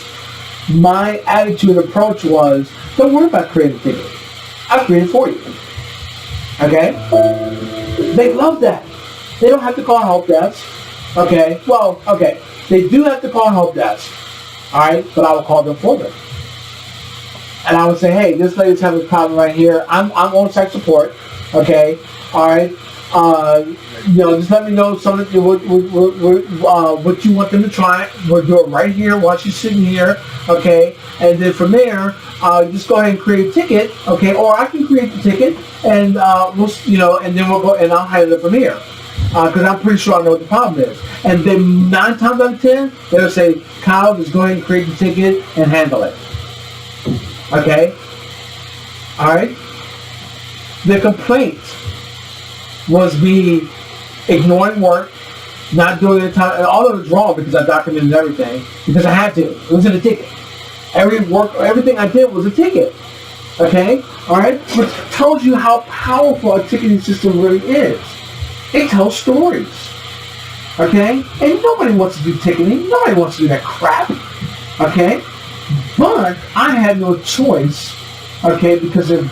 my attitude and approach was, don't worry about creating a ticket. I'll create it for you. Okay? They love that. They don't have to call help desk. Okay? Well, okay. They do have to call help desk. Alright? But I will call them for them. And I would say, hey, this lady's having a problem right here. I'm on site support. Okay? Alright? Just let me know something, what you want them to try. We'll do it right here while she's sitting here. Okay? And then from there, just go ahead and create a ticket. Okay? Or I can create the ticket, and and then we'll go, and I'll handle it from here. Because I'm pretty sure I know what the problem is. And then 9 times out of 10, they'll say, Kyle, just go ahead and create the ticket and handle it. Okay? Alright? The complaint was me ignoring work, not doing it in time, and all of it was wrong because I documented everything, because I had to. It was in a ticket. Everything I did was a ticket. Okay? Alright? Which tells you how powerful a ticketing system really is. It tells stories. Okay? And nobody wants to do ticketing. Nobody wants to do that crap. Okay? But I had no choice, okay, because it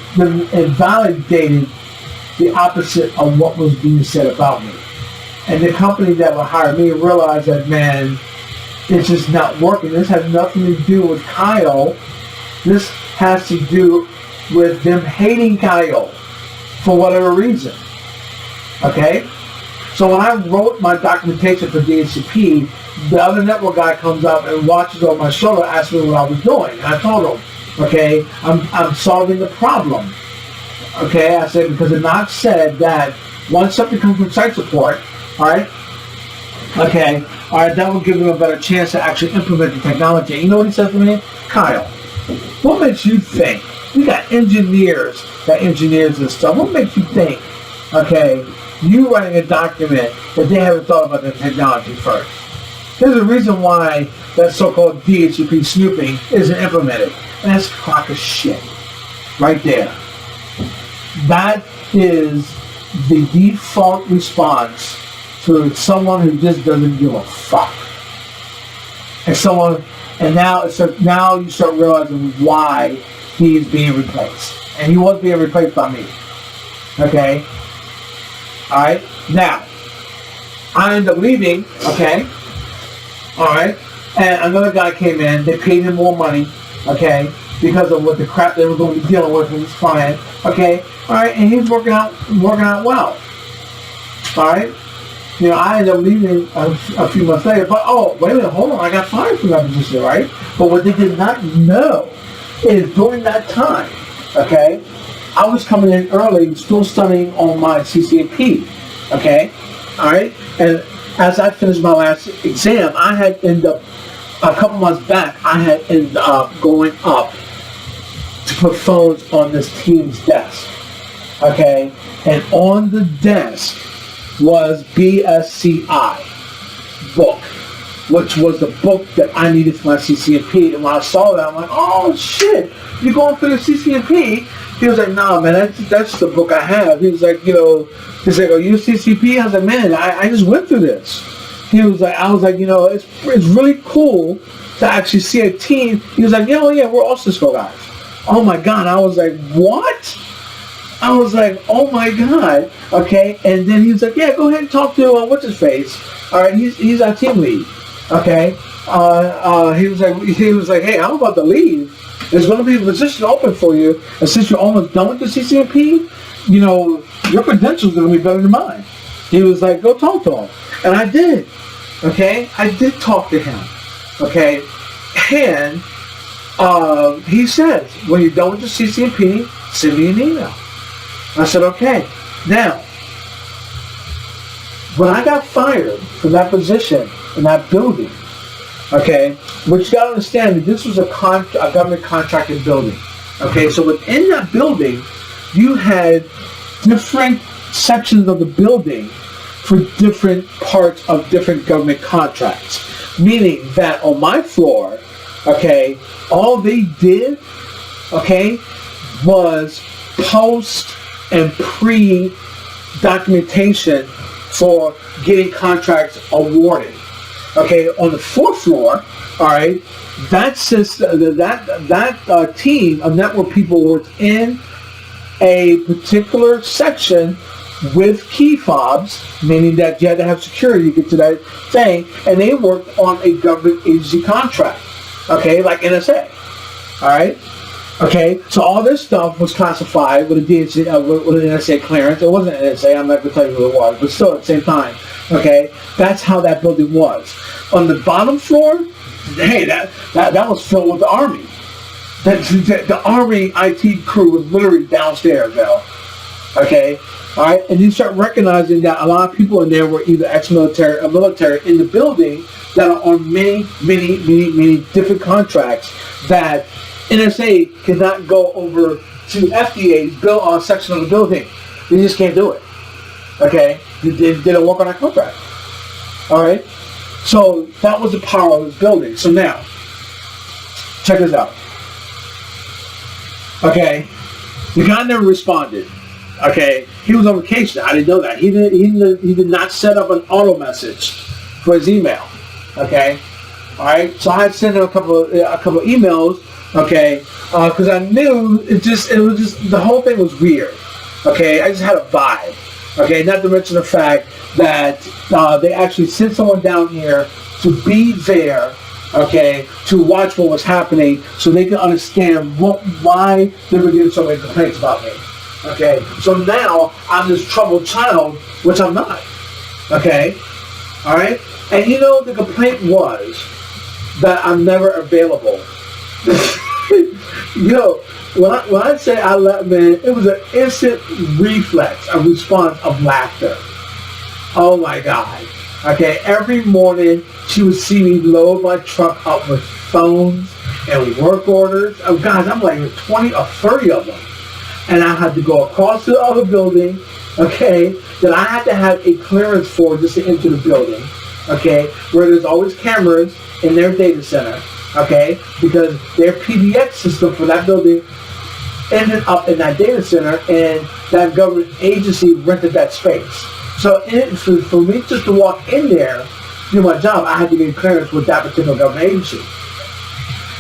validated the opposite of what was being said about me. And the company that would hire me realized that, man, it's just not working. This has nothing to do with Kyle. This has to do with them hating Kyle for whatever reason. Okay? So when I wrote my documentation for DHCP, the other network guy comes up and watches over my shoulder, asks me what I was doing. And I told him, okay, I'm solving the problem. Okay, I said, because the knock said that once something comes from site support, alright, that will give them a better chance to actually implement the technology. You know what he said to me? Kyle, what makes you think? We got engineers that engineers this stuff. What makes you think, okay, you writing a document that they haven't thought about the technology first. There's a reason why that so-called DHCP snooping isn't implemented. And that's a crock of shit. Right there. That is the default response to someone who just doesn't give a fuck. And now you start realizing why he is being replaced. And he was being replaced by me. Okay? Alright? Now, I ended up leaving, okay? Alright? And another guy came in, they paid him more money, okay? Because of what the crap they were going to be dealing with his client, okay? Alright? And he's working out well. Alright? You know, I ended up leaving a few months later, but wait a minute, hold on, I got fired from that position, right? But what they did not know is during that time, okay, I was coming in early, still studying on my CCNP, okay, all right, and as I finished my last exam, I had ended up, a couple months back, I had ended up going up to put phones on this team's desk, okay, and on the desk was BSCI book, which was the book that I needed for my CCNP. And when I saw that, I'm like, oh shit, you going through the CCNP? He was like, nah, man, that's the book I have. He was like, he's like, are you CCP? I was like, man, I just went through this. I was like, it's really cool to actually see a team. He was like, yeah, we're all Cisco guys. Oh my God. I was like, what? I was like, oh my God, okay, and then he was like, yeah, go ahead and talk to what's his face. All right, he's our team lead, okay. He was like, hey, I'm about to leave. There's going to be a position open for you, and since you're almost done with the CCNP, your credentials are going to be better than mine. He was like, go talk to him, and I did, okay. I did talk to him, okay, and he says, when you're done with the CCNP, send me an email. I said, okay. Now, when I got fired from that position in that building, okay, which you got to understand that this was a government contracted building, okay, so within that building, you had different sections of the building for different parts of different government contracts, meaning that on my floor, okay, all they did, okay, was post and pre-documentation for getting contracts awarded. Okay, on the fourth floor, all right, that team of network people was in a particular section with key fobs, meaning that you had to have security to get to that thing, and they worked on a government agency contract, okay, like NSA, all right. Okay, so all this stuff was classified with a DHC, with an NSA clearance. It wasn't an NSA, I'm not going to tell you who it was, but still at the same time, okay, that's how that building was. On the bottom floor, hey, that was filled with the Army. The Army IT crew was literally downstairs, though. Okay, all right, and you start recognizing that a lot of people in there were either ex-military or military in the building that are on many different contracts that NSA cannot go over to FDA's section of the building. They just can't do it. Okay? They don't work on that contract. Alright? So that was the power of this building. So now, check this out. Okay? The guy never responded. Okay? He was on vacation. I didn't know that. He did not set up an auto message for his email. Okay? Alright? So I had sent him a couple of emails. Okay, because I knew it was just the whole thing was weird. Okay, I just had a vibe. Okay, not to mention the fact that they actually sent someone down here to be there. Okay, to watch what was happening so they can understand why they were getting so many complaints about me. Okay, so now I'm this troubled child, which I'm not. Okay, all right, and the complaint was that I'm never available. When I say I left, man, it was an instant reflex, a response of laughter. Oh my God. Okay, every morning she would see me load my truck up with phones and work orders. Oh guys, I'm like 20 or 30 of them. And I had to go across to the other building okay, that I had to have a clearance for just to enter the building, okay, where there's always cameras in their data center, okay, because their PBX system for that building ended up in that data center, and that government agency rented that space. So for me just to walk in there, do my job, I had to get clearance with that particular government agency.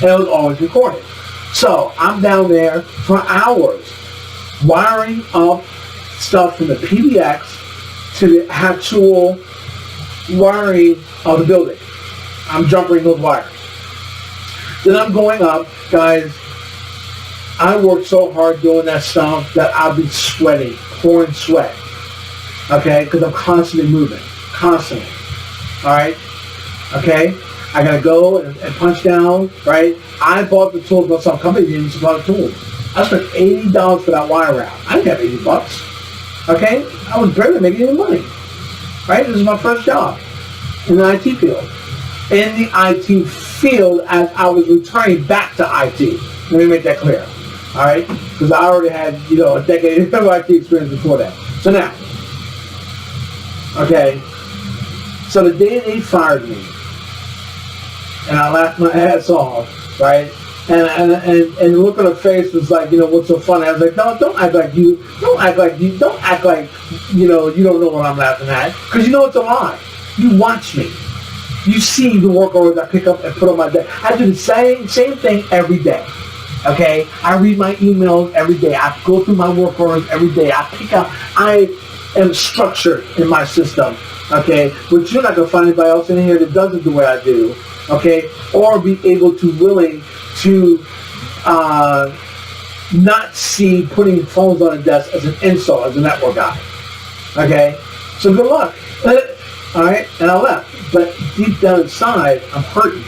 And it was always recorded. So I'm down there for hours, wiring up stuff from the PBX to the actual wiring of the building. I'm jumping those wires. Then I'm going up, guys. I worked so hard doing that stuff that I'll be sweating, pouring sweat. Okay, because I'm constantly moving, constantly. All right, okay. I gotta go and punch down. Right. I bought the tools, but some company didn't supply the tools. I spent $80 for that wire route. I didn't have $80. Okay, I was barely making any money. Right, this is my first job in the IT field. In the IT field, as I was returning back to IT. Let me make that clear. All right, because I already had a decade of IT experience before that. So now, okay, so the day they fired me, and I laughed my ass off, right? And the look on her face was like, what's so funny? I was like, no, don't act like you don't know what I'm laughing at, because it's a lie. You watch me. You see the work orders I pick up and put on my desk. I do the same thing every day. Okay, I read my emails every day. I go through my work orders every day. I am structured in my system. Okay, which you're not gonna find anybody else in here that does it the way I do. Okay, or be able to willing to not see putting phones on a desk as an insult as a network guy. Okay, so good luck. All right, and I left. But deep down inside, I'm hurting.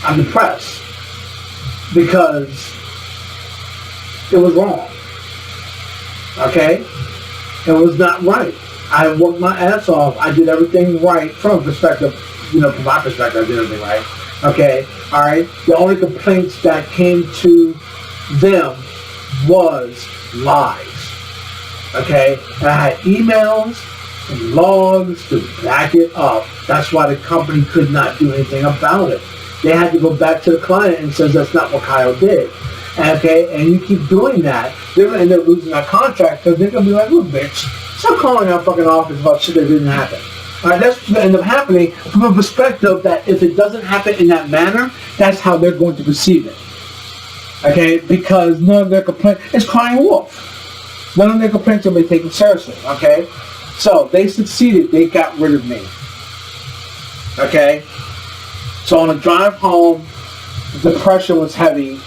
I'm depressed. Because it was wrong. Okay? It was not right. I worked my ass off. I did everything right from perspective, from my perspective, I did everything right. Okay? Alright? The only complaints that came to them was lies. Okay? And I had emails and logs to back it up. That's why the company could not do anything about it. They had to go back to the client and says that's not what Kyle did. Okay, and you keep doing that, they're going to end up losing that contract because they're going to be like, look, bitch, stop calling our fucking office about shit that didn't happen. All right, that's what end up happening from a perspective that if it doesn't happen in that manner, that's how they're going to perceive it. Okay, because none of their complaints, it's crying wolf. None of their complaints are being taken seriously. Okay, so they succeeded. They got rid of me. Okay. So on the drive home, the pressure was heavy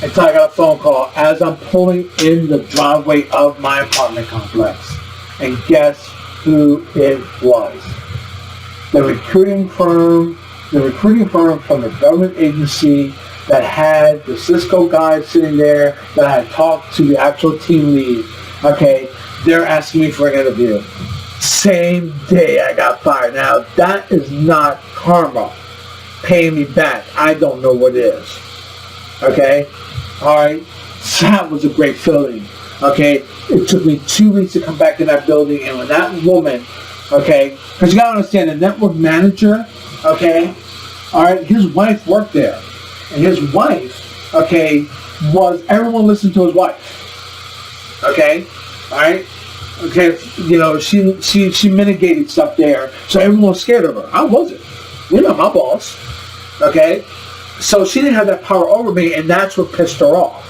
until I got a phone call as I'm pulling in the driveway of my apartment complex. And guess who it was? The recruiting firm from the government agency that had the Cisco guy sitting there that I had talked to the actual team lead. Okay, they're asking me for an interview. Same day I got fired. Now, that is not karma. Paying me back. I don't know what it is. Okay? Alright? So that was a great feeling. Okay? It took me 2 weeks to come back in that building, and when that woman, okay, because you gotta understand, the network manager, okay, alright, his wife worked there. And his wife, okay, everyone listened to his wife. Okay? Alright? Okay, she mitigated stuff there, so everyone was scared of her. I wasn't. You're not my boss. Okay? So she didn't have that power over me, and that's what pissed her off.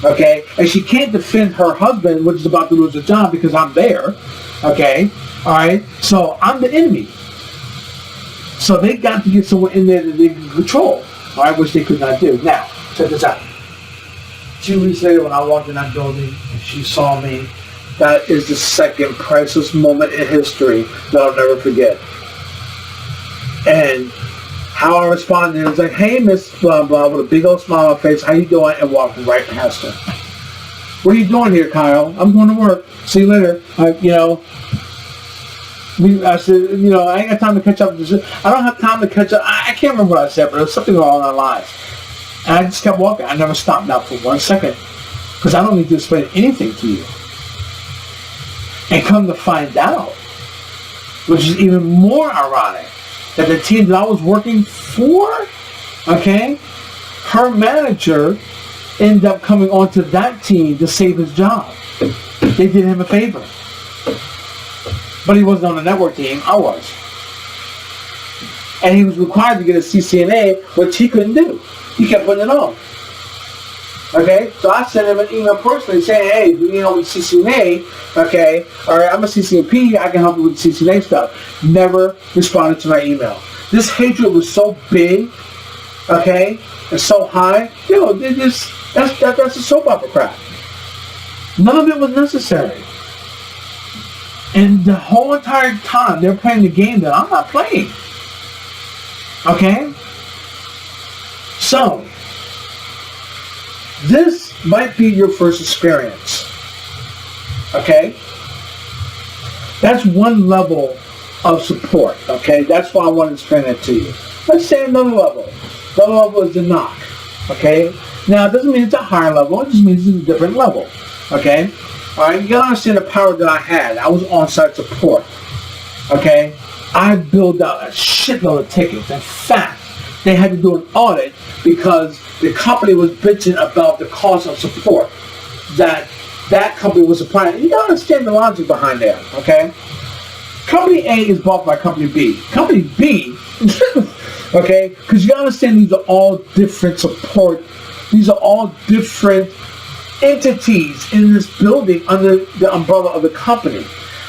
Okay? And she can't defend her husband, which is about to lose a job, because I'm there. Okay? Alright? So I'm the enemy. So they got to get someone in there that they can control. Alright? Which they could not do. Now, check this out. 2 weeks later, when I walked in that building, and she saw me, that is the second priceless moment in history that I'll never forget. And how I responded, it was like, hey, Miss Blah Blah, with a big old smile on my face, how you doing? And walked right past her. What are you doing here, Kyle? I'm going to work. See you later. I said, I ain't got time to catch up. I don't have time to catch up. I can't remember what I said, but it was something along our lines. And I just kept walking. I never stopped now for 1 second. Because I don't need to explain anything to you. And come to find out, which is even more ironic, that the team that I was working for, okay, her manager ended up coming onto that team to save his job. They did him a favor. But he wasn't on the network team. I was. And he was required to get a CCNA, which he couldn't do. He kept putting it on. Okay? So I sent him an email personally saying, hey, you need help with CCNA, okay? All right, I'm a CCNP. I can help you with the CCNA stuff. Never responded to my email. This hatred was so big, okay, and so high. That's a soap opera crap. None of it was necessary. And the whole entire time, they're playing the game that I'm not playing. Okay? So, this might be your first experience. Okay? That's one level of support. Okay? That's why I wanted to explain that to you. Let's say another level. The level is the knock. Okay? Now, it doesn't mean it's a higher level. It just means it's a different level. Okay? Alright? You gotta understand the power that I had. I was on-site support. Okay? I built out a shitload of tickets. In fact, they had to do an audit because the company was bitching about the cost of support that company was supplying. You gotta understand the logic behind that, okay? Company A is bought by Company B. Company B, okay, because you gotta understand these are all different support. These are all different entities in this building under the umbrella of the company.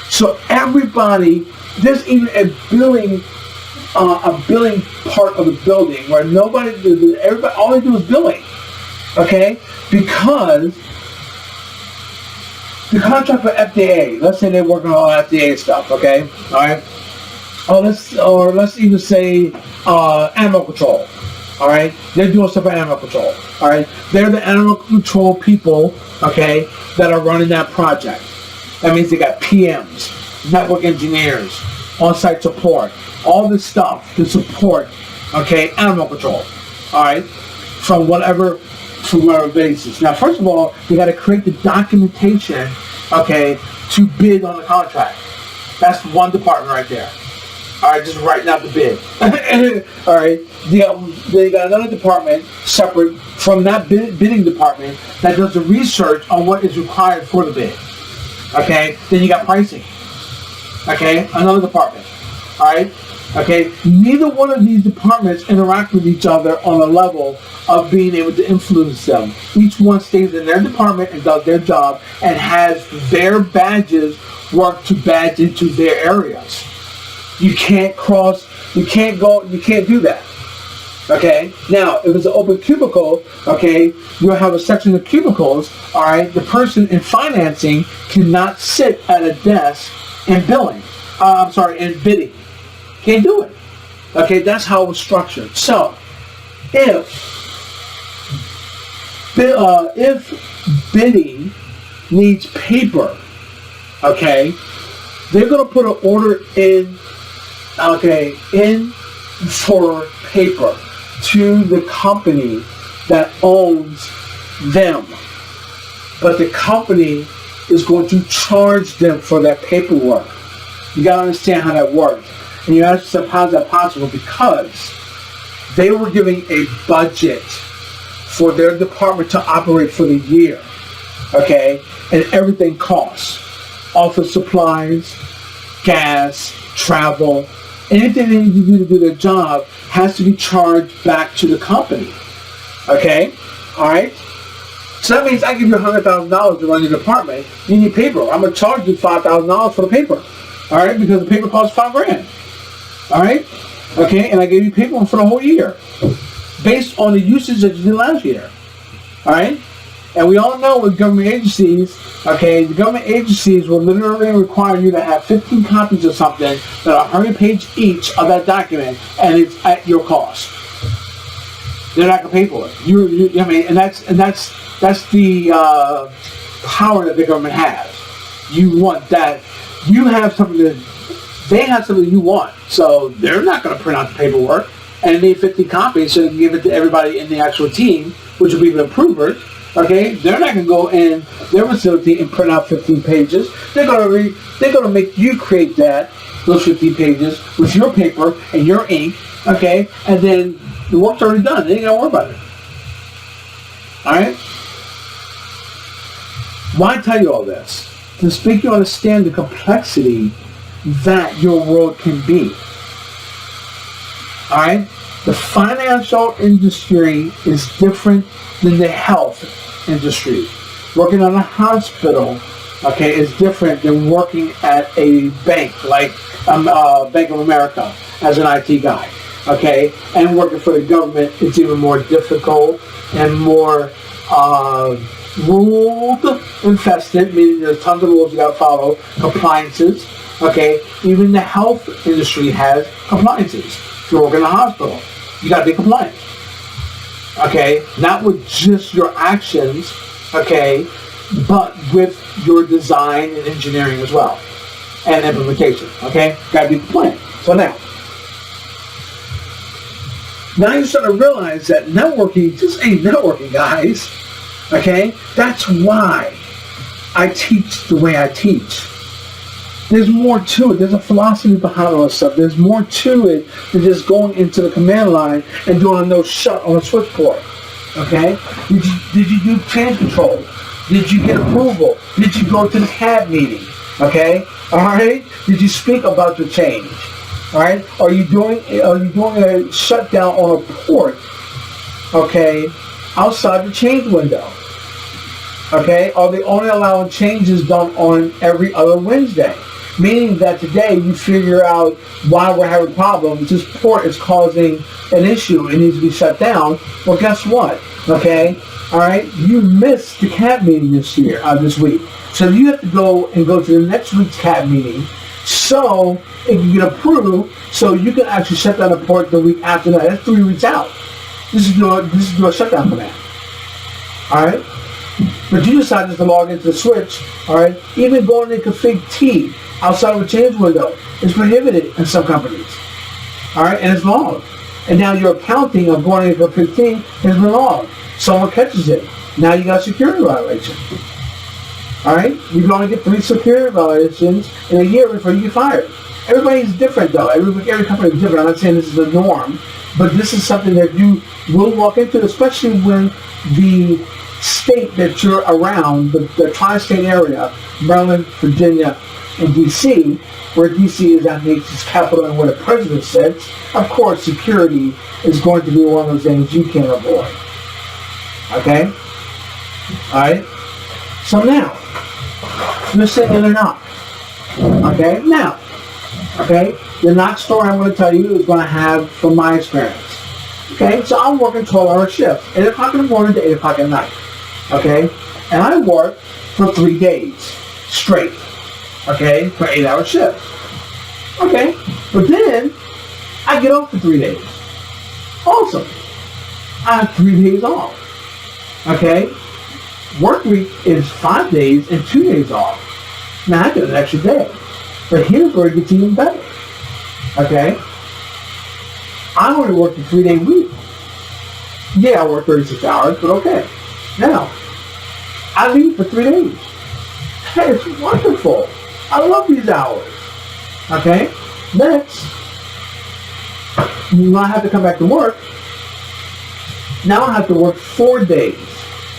So everybody, there's even a billing part of the building where everybody, all they do is billing, okay? Because the contract for FDA, let's say they're working on FDA stuff, okay? All right. Or let's even say animal control. All right, they're doing stuff for animal control. All right, they're the animal control people, okay, that are running that project. That means they got PMs, network engineers, on-site support, all this stuff to support, okay, animal control. All right, from whatever basis. Now, first of all, you got to create the documentation, okay, to bid on the contract. That's one department right there. All right, just writing out the bid. All right, they got another department separate from that bidding department that does the research on what is required for the bid. Okay, then you got pricing. Okay, another department. All right, okay. Neither one of these departments interact with each other on a level of being able to influence them. Each one stays in their department and does their job and has their badges work to badge into their areas. You can't do that. Okay? Now, if it's an open cubicle, okay, you'll have a section of cubicles, all right? The person in financing cannot sit at a desk in billing. In bidding. Can't do it. Okay, that's how it was structured. So, if bidding needs paper, okay, they're going to put an order in for paper to the company that owns them. But the company is going to charge them for that paperwork. You got to understand how that works. And you ask yourself, how is that possible? Because they were giving a budget for their department to operate for the year. Okay? And everything costs. Office supplies, gas, travel, anything they need to do to do their job has to be charged back to the company. Okay? Alright? So that means I give you $100,000 to run your department. You need paper. I'm going to charge you $5,000 for the paper. Alright? Because the paper costs $5,000. Alright? Okay? And I gave you paper for the whole year. Based on the usage that you did last year. Alright? And we all know with government agencies, okay, the government agencies will literally require you to have 15 copies of something that are 100 page each of that document, and it's at your cost. They're not going to pay for it. And that's the power that the government has. You want that. You have something that they have something you want, so they're not going to print out the paperwork and need 50 copies so they can give it to everybody in the actual team, which will be the approvers. Okay, they're not going to go in their facility and print out 15 pages. They're going to make you create those 15 pages with your paper and your ink. Okay, and then the work's already done. They ain't got to worry about it. All right. Why tell you all this? To speak you understand the complexity that your world can be. All right. The financial industry is different than the health industry. Working on a hospital, okay, is different than working at a bank like Bank of America as an IT guy, okay? And working for the government is even more difficult and more ruled infested, meaning there's tons of rules you got to follow, compliances, okay? Even the health industry has compliances. If you're working in a hospital, you got to be compliant. Okay, not with just your actions, okay, but with your design and engineering as well, and implementation, okay? Got to be compliant. So now you start to realize that networking just ain't networking, guys, okay? That's why I teach the way I teach. There's more to it. There's a philosophy behind all this stuff. There's more to it than just going into the command line and doing a no shut on a switchboard. Okay? Did you do change control? Did you get approval? Did you go to the CAD meeting? Okay? All right? Did you speak about your change? All right? Are you doing a shutdown on a port? Okay? Outside the change window. Okay? Are they only allowing changes done on every other Wednesday? Meaning that today you figure out why we're having problems. This port is causing an issue. It needs to be shut down. Well, guess what? Okay? All right? You missed the CAD meeting this week. So you have to go to the next week's CAD meeting so it can get approved so you can actually shut down the port the week after that. That's 3 weeks out. This is your shutdown command. All right? But you decided to log into the switch, all right? Even going in config T outside of a change window is prohibited in some companies, all right? And it's logged. And now your accounting of going into config T has been logged. Someone catches it. Now you got a security violation, all right? You can only get 3 security violations in a year before you get fired. Everybody's different, though. Every company is different. I'm not saying this is the norm, but this is something that you will walk into, especially when the state that you're around, the tri-state area, Maryland, Virginia, and D.C., where D.C. is that nation's capital and where the president sits, of course, security is going to be one of those things you can't avoid. Okay? All right? So now, you're sitting in a knock. Okay? Now, okay, the knock story I'm going to tell you is going to have from my experience. Okay? So I'm working 12-hour shifts, 8 o'clock in the morning to 8 o'clock at night. Okay? And I work for 3 days straight. Okay? For 8-hour shifts. Okay? But then, I get off for 3 days. Awesome. I have 3 days off. Okay? Work week is 5 days and 2 days off. Now, I get an extra day. But here's where it gets even better. Okay? I only work a 3-day week. Yeah, I work 36 hours, but okay. Now, I leave for 3 days. Hey, it's wonderful. I love these hours. Okay? Next, you might have to come back to work. Now I have to work 4 days.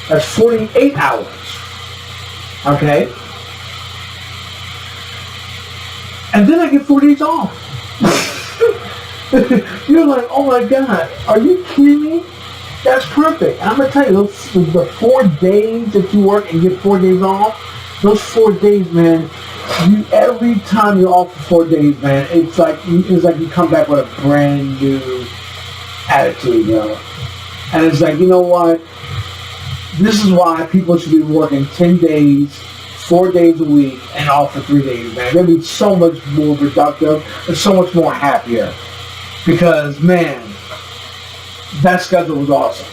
That's 48 hours. Okay? And then I get 4 days off. You're like, oh my God, are you kidding me? That's perfect. And I'm going to tell you, the 4 days that you work and get 4 days off, those 4 days, man, every time you're off for 4 days, man, it's like you come back with a brand new attitude, you know. And it's like, you know what? This is why people should be working 10 days, 4 days a week, and off for 3 days, man. They'll be so much more productive and so much more happier. Because, man, that schedule was awesome.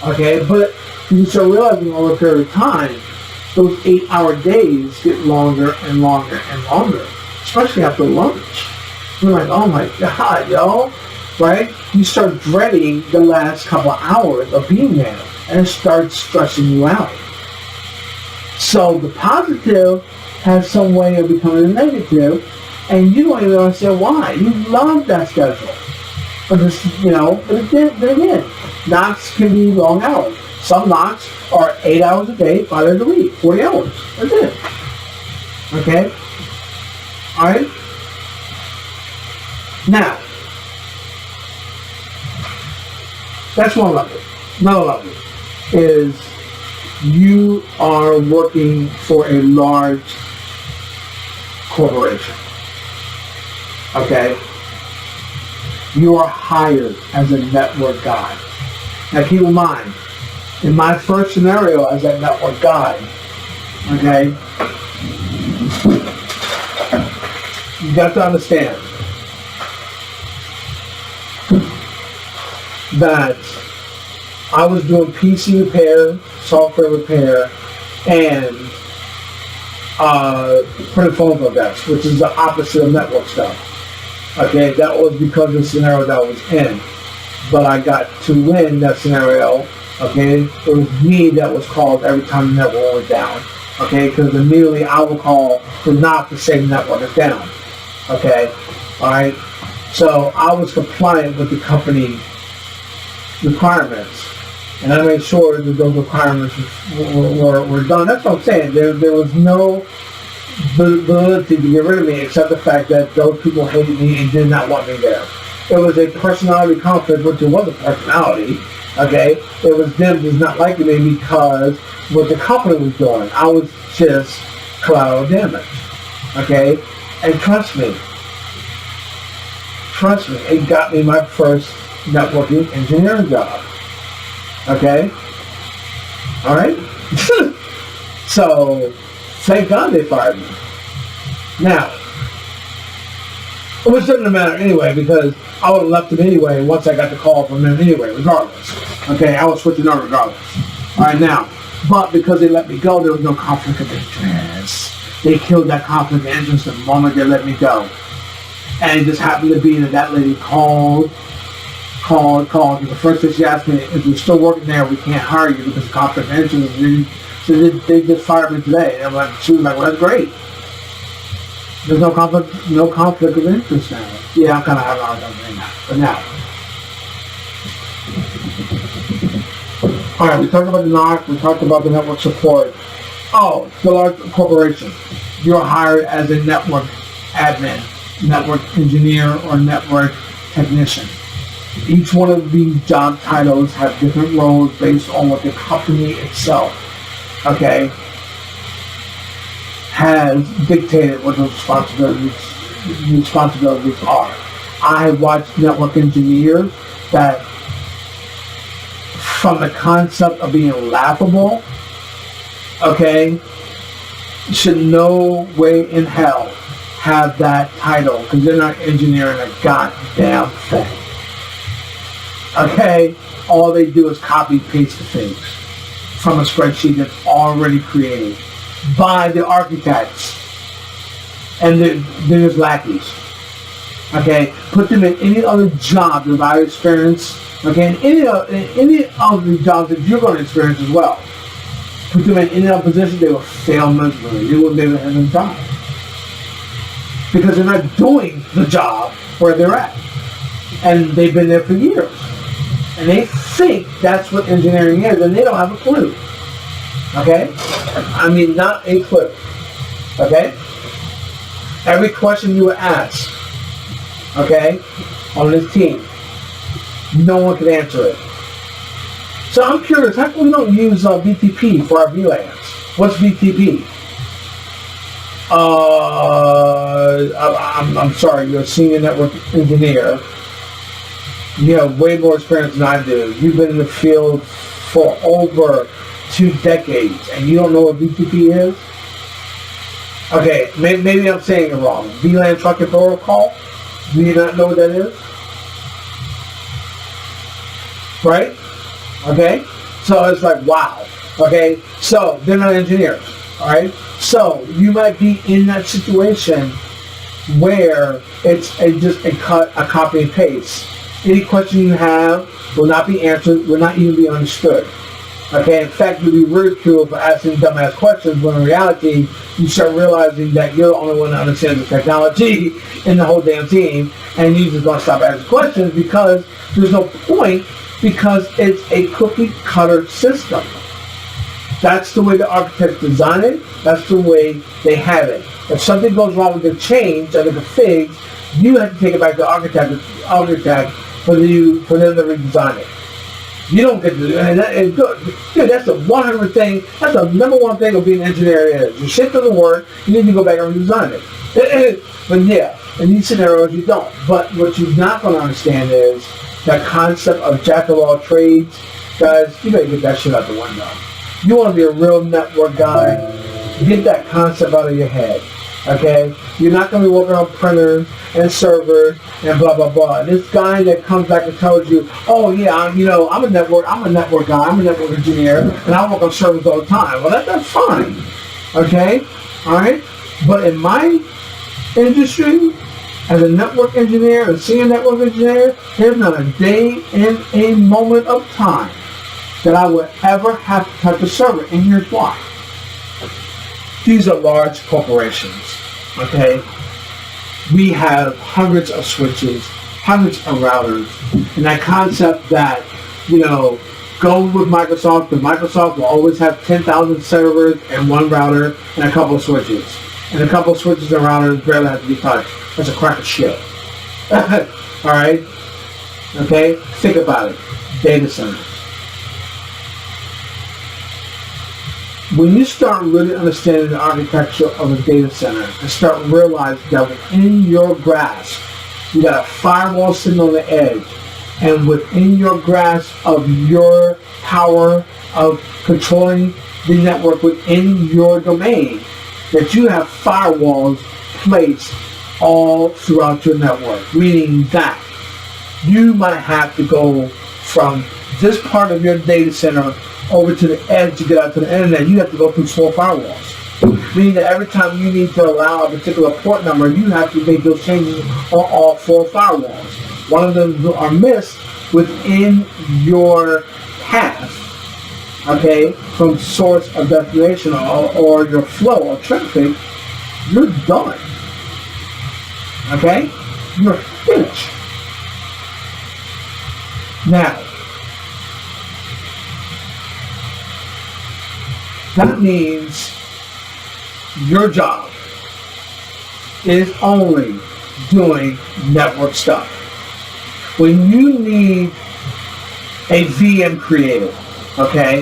Okay, but you start realizing over a period of time, those 8-hour days get longer and longer and longer, especially after lunch. You're like, oh my God, yo, right? You start dreading the last couple of hours of being there. and it starts stressing you out. So the positive has some way of becoming a negative, and you don't even understand why. You love that schedule. But then again, knocks can be long hours. Some knocks are 8 hours a day, 5 days a week, 40 hours. That's it. Okay? Alright? Now, that's one level. Another level is you are working for a large corporation. Okay? You are hired as a network guy. Now keep in mind, in my first scenario as a network guy, okay, you got to understand that I was doing PC repair, software repair, and printed phone book desks, which is the opposite of network stuff. Okay, that was because of the scenario that I was in. But I got to win that scenario. Okay, it was me that was called every time the network went down. Okay, because immediately I would call to knock to say the network is down. Okay, alright. So I was compliant with the company requirements. And I made sure that those requirements were done. That's what I'm saying. There was no ability to get rid of me except the fact that those people hated me and did not want me there. It was a personality conflict, which it was a personality. Okay? It was them just not liking me because what the company was doing. I was just collateral damage. Okay? And trust me, it got me my first networking engineering job. Okay? Alright? So, thank God they fired me. Now, which doesn't matter anyway, because I would have left them anyway once I got the call from them anyway, regardless. Okay, I was switching on regardless. Alright, now, but because they let me go, there was no conflict of interest. They killed that conflict of interest the moment they let me go. And it just happened to be that lady called. And the first thing she asked me, if you're still working there, we can't hire you because of conflict of interest. So they just fired me today. And she was like, well, that's great. There's no conflict of interest now. Yeah, I'm kind of having a hard time saying that. But now. Alright, we talked about the NOC, we talked about the network support. Oh, the large corporation. You're hired as a network admin, network engineer, or network technician. Each one of these job titles have different roles based on what the company itself, okay, has dictated what those responsibilities are. I watched network engineers that, from the concept of being laughable, okay, should no way in hell have that title because they're not engineering a goddamn thing. Okay, all they do is copy paste the things from a spreadsheet that's already created by the architects, and they're just lackeys. Okay, put them in any other job that I experience. Okay, in any of the jobs that you're going to experience as well. Put them in any other position, they will fail miserably. They wouldn't be able to handle the job because they're not doing the job where they're at, and they've been there for years. And they think that's what engineering is, and they don't have a clue. Okay? I mean, not a clue. Okay? Every question you would ask, okay, on this team, no one can answer it. So I'm curious, how come we don't use BTP for our VLANs? What's BTP? I'm sorry, you're a senior network engineer. You have way more experience than I do. You've been in the field for over 2 decades, and you don't know what BTP is? Okay, maybe I'm saying it wrong. VLAN Trunking Protocol? Do you not know what that is? Right? Okay? So it's like, wow. Okay? So, they're not engineers. Alright? So, you might be in that situation where it's just a copy and paste. Any question you have will not be answered, will not even be understood. Okay, in fact, you'll be ridiculed for asking dumbass questions when in reality, you start realizing that you're the only one that understands the technology in the whole damn team, and you just want to stop asking questions because there's no point, because it's a cookie cutter system. That's the way the architects design it. That's the way they have it. If something goes wrong with the change or the config, you have to take it back to the architect for them to redesign it. You don't get to do that. And good. Dude, that's the 100 thing. That's the number one thing of being an engineer is. Your shit doesn't work, you need to go back and redesign it. But yeah, in these scenarios you don't. But what you're not going to understand is that concept of jack of all trades. Guys, you better get that shit out the window. You want to be a real network guy, get that concept out of your head. Okay? You're not going to be working on printers and servers and blah, blah, blah. And this guy that comes back and tells you, oh, yeah, I'm a network guy, I'm a network engineer, and I work on servers all the time. Well, that's fine. Okay? All right? But in my industry, as a network engineer, a senior network engineer, there's not a day in a moment of time that I would ever have to touch a server. And here's why. These are large corporations, okay? We have hundreds of switches, hundreds of routers, and that concept that, go with Microsoft, but Microsoft will always have 10,000 servers and one router and a couple of switches. And a couple of switches and routers barely have to be touched. That's a crack of shit. All right? Okay? Think about it. Data centers. When you start really understanding the architecture of a data center and start realizing that within your grasp, you got a firewall sitting on the edge, and within your grasp of your power of controlling the network within your domain, that you have firewalls placed all throughout your network, meaning that you might have to go from this part of your data center over to the edge to get out to the internet. You have to go through 4 firewalls. Meaning that every time you need to allow a particular port number, you have to make those changes on all 4 firewalls. One of them are missed within your path, okay, from source of destination or your flow of traffic, you're done. Okay? You're finished. Now, that means your job is only doing network stuff. When you need a VM created, okay?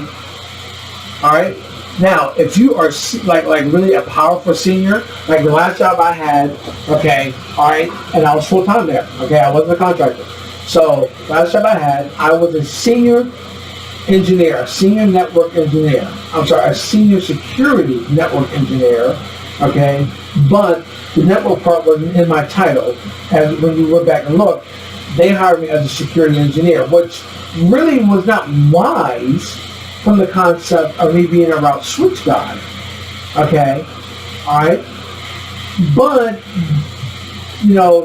All right? Now, if you are like really a powerful senior, like the last job I had, okay, all right, and I was full-time there, okay? I wasn't a contractor. So, last job I had, I was a senior engineer, a senior network engineer. A senior security network engineer, okay? But the network part wasn't in my title. And when you look back and look, they hired me as a security engineer, which really was not wise from the concept of me being a route switch guy, okay? All right? But,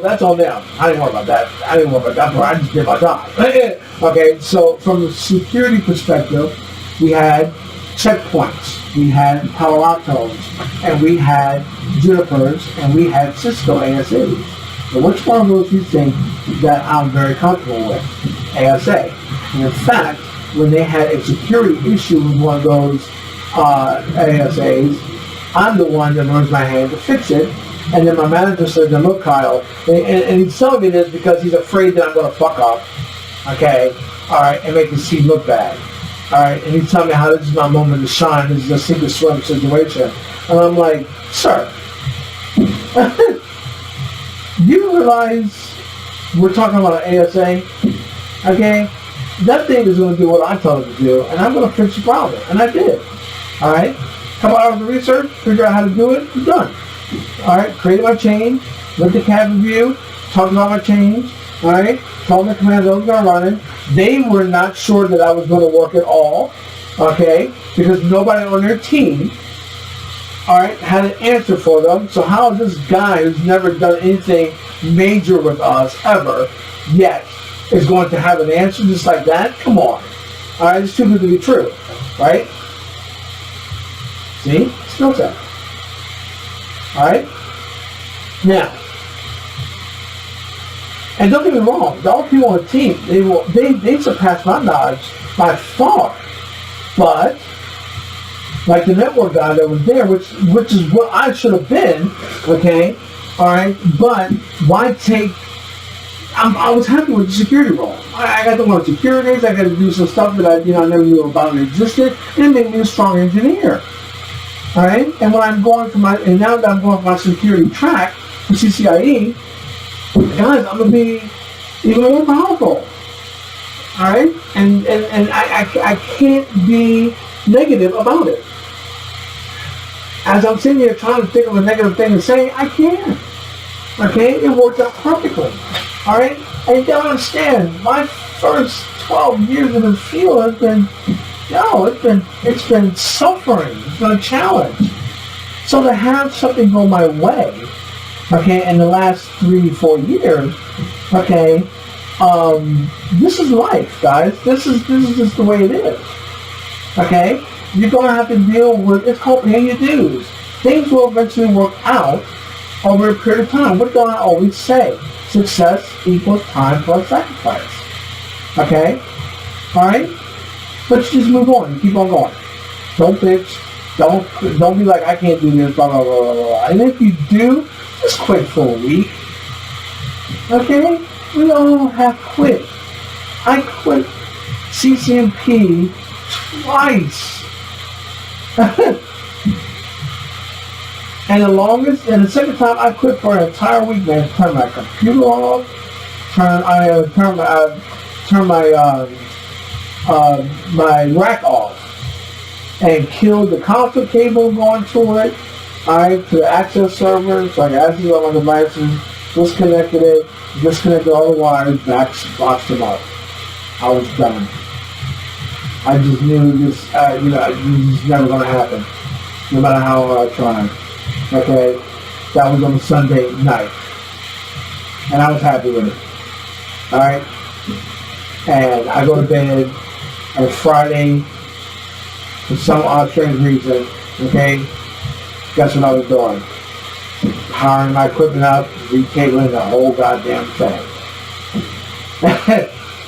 that's on them. I didn't worry about that. I just did my job. Okay, so from the security perspective, we had checkpoints, we had Palo Altos, and we had Junipers, and we had Cisco ASAs. So which one of those do you think that I'm very comfortable with? ASA. And in fact, when they had a security issue with one of those ASAs, I'm the one that raised my hand to fix it. And then my manager said, look, Kyle, and he's telling me this because he's afraid that I'm going to fuck up, okay, all right, and make the scene look bad, all right, and he's telling me how this is my moment to shine, this is a sink or swim situation, and I'm like, sir, you realize we're talking about an ASA, okay, that thing is going to do what I tell it to do, and I'm going to fix the problem, and I did, all right, a couple hours of research, figure out how to do it, I'm done. All right, created my change, looked at CAD review, talked about my change, all right, told the command I was going to run it. They were not sure that I was going to work at all, okay, because nobody on their team, all right, had an answer for them. So how is this guy who's never done anything major with us ever yet is going to have an answer just like that? Come on. All right, it's too good to be true. right? See? Skill set. Alright? Now, and don't get me wrong, the other people on the team, they surpass my knowledge by far. But, like the network guy that was there, which is what I should have been, okay? Alright? But, why take... I was happy with the security role. I got to learn securities, I got to do some stuff that I never knew about and existed, and it made me a strong engineer. Alright? And when I'm going for now that I'm going for my security track for CCIE, guys, I'm going to be even more powerful. Alright? And I can't be negative about it. As I'm sitting here trying to think of a negative thing to say, I can't. Okay? It worked out perfectly. Alright? And you don't understand, my first 12 years in the field has been, it's been suffering. It's been a challenge. So to have something go my way, okay, in the last 3-4 years, okay, this is life, guys. This is just the way it is. Okay? You're going to have to deal with, it's called paying your dues. Things will eventually work out over a period of time. What do I always say? Success equals time plus sacrifice. Okay? Alright? But you just move on. You keep on going. Don't bitch. Don't be like, I can't do this, blah, blah, blah, blah. And if you do, just quit for a week. Okay? We all have quit. I quit CCNP twice. And the second time I quit for an entire week, man. Turn my computer off. Turn my rack off, and killed the console cable going to it. Alright, to the access server, so I can access all my devices. Disconnected all the wires, boxed them up. I was done. I just knew this, this is never going to happen, no matter how hard I tried. Okay, that was on a Sunday night, and I was happy with it. All right, and I go to bed on Friday for some odd strange reason. Okay, guess what I was doing? Powering my equipment up, recabling the whole goddamn thing.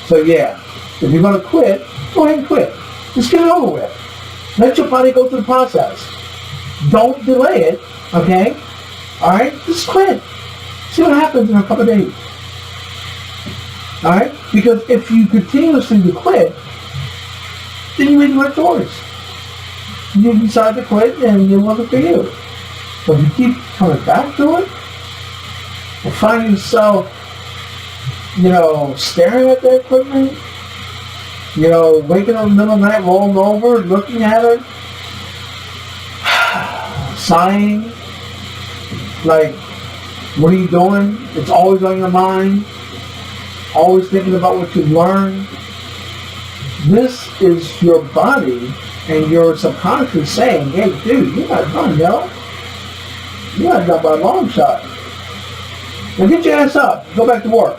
So yeah, if you're gonna quit, go ahead and quit. Just get it over with. Let your body go through the process. Don't delay it. Okay? Alright? Just quit. See what happens in a couple of days. Alright? Because if you continuously quit, then you made the right choice. You decide to quit and it wasn't for you. But if you keep coming back to it and find yourself, staring at the equipment, waking up in the middle of the night, rolling over, looking at it, sighing, like, what are you doing? It's always on your mind. Always thinking about what you've learned. This is your body and your subconscious saying, hey, dude, you're not done, yo. You're not done by a long shot. Now get your ass up. Go back to work.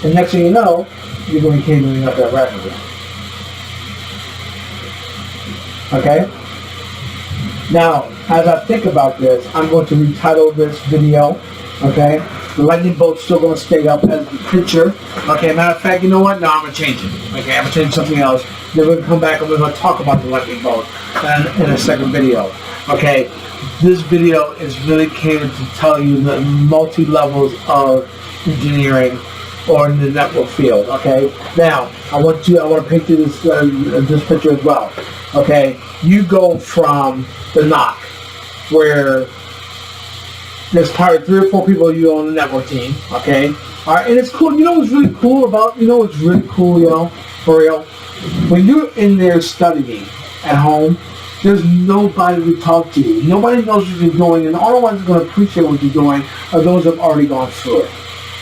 And next thing you know, you're going to be cabling up that rack again. Okay? Now, as I think about this, I'm going to retitle this video, okay? The lightning bolt's still going to stay up as the picture. Okay, matter of fact, you know what? No, I'm going to change it. Okay, I'm going to change something else. Then we're going to come back and we're going to talk about the lightning bolt in a second video. Okay, this video is really catered to tell you the multi-levels of engineering or in the network field, okay? Now, I want to paint you this picture as well, okay? You go from the NOC, where there's probably 3 or 4 people you on the network team, okay? All right, and it's cool. You know what's really cool, for real? When you're in there studying at home, there's nobody to talk to you. Nobody knows what you're doing, and all the ones that are going to appreciate what you're doing are those that have already gone through it,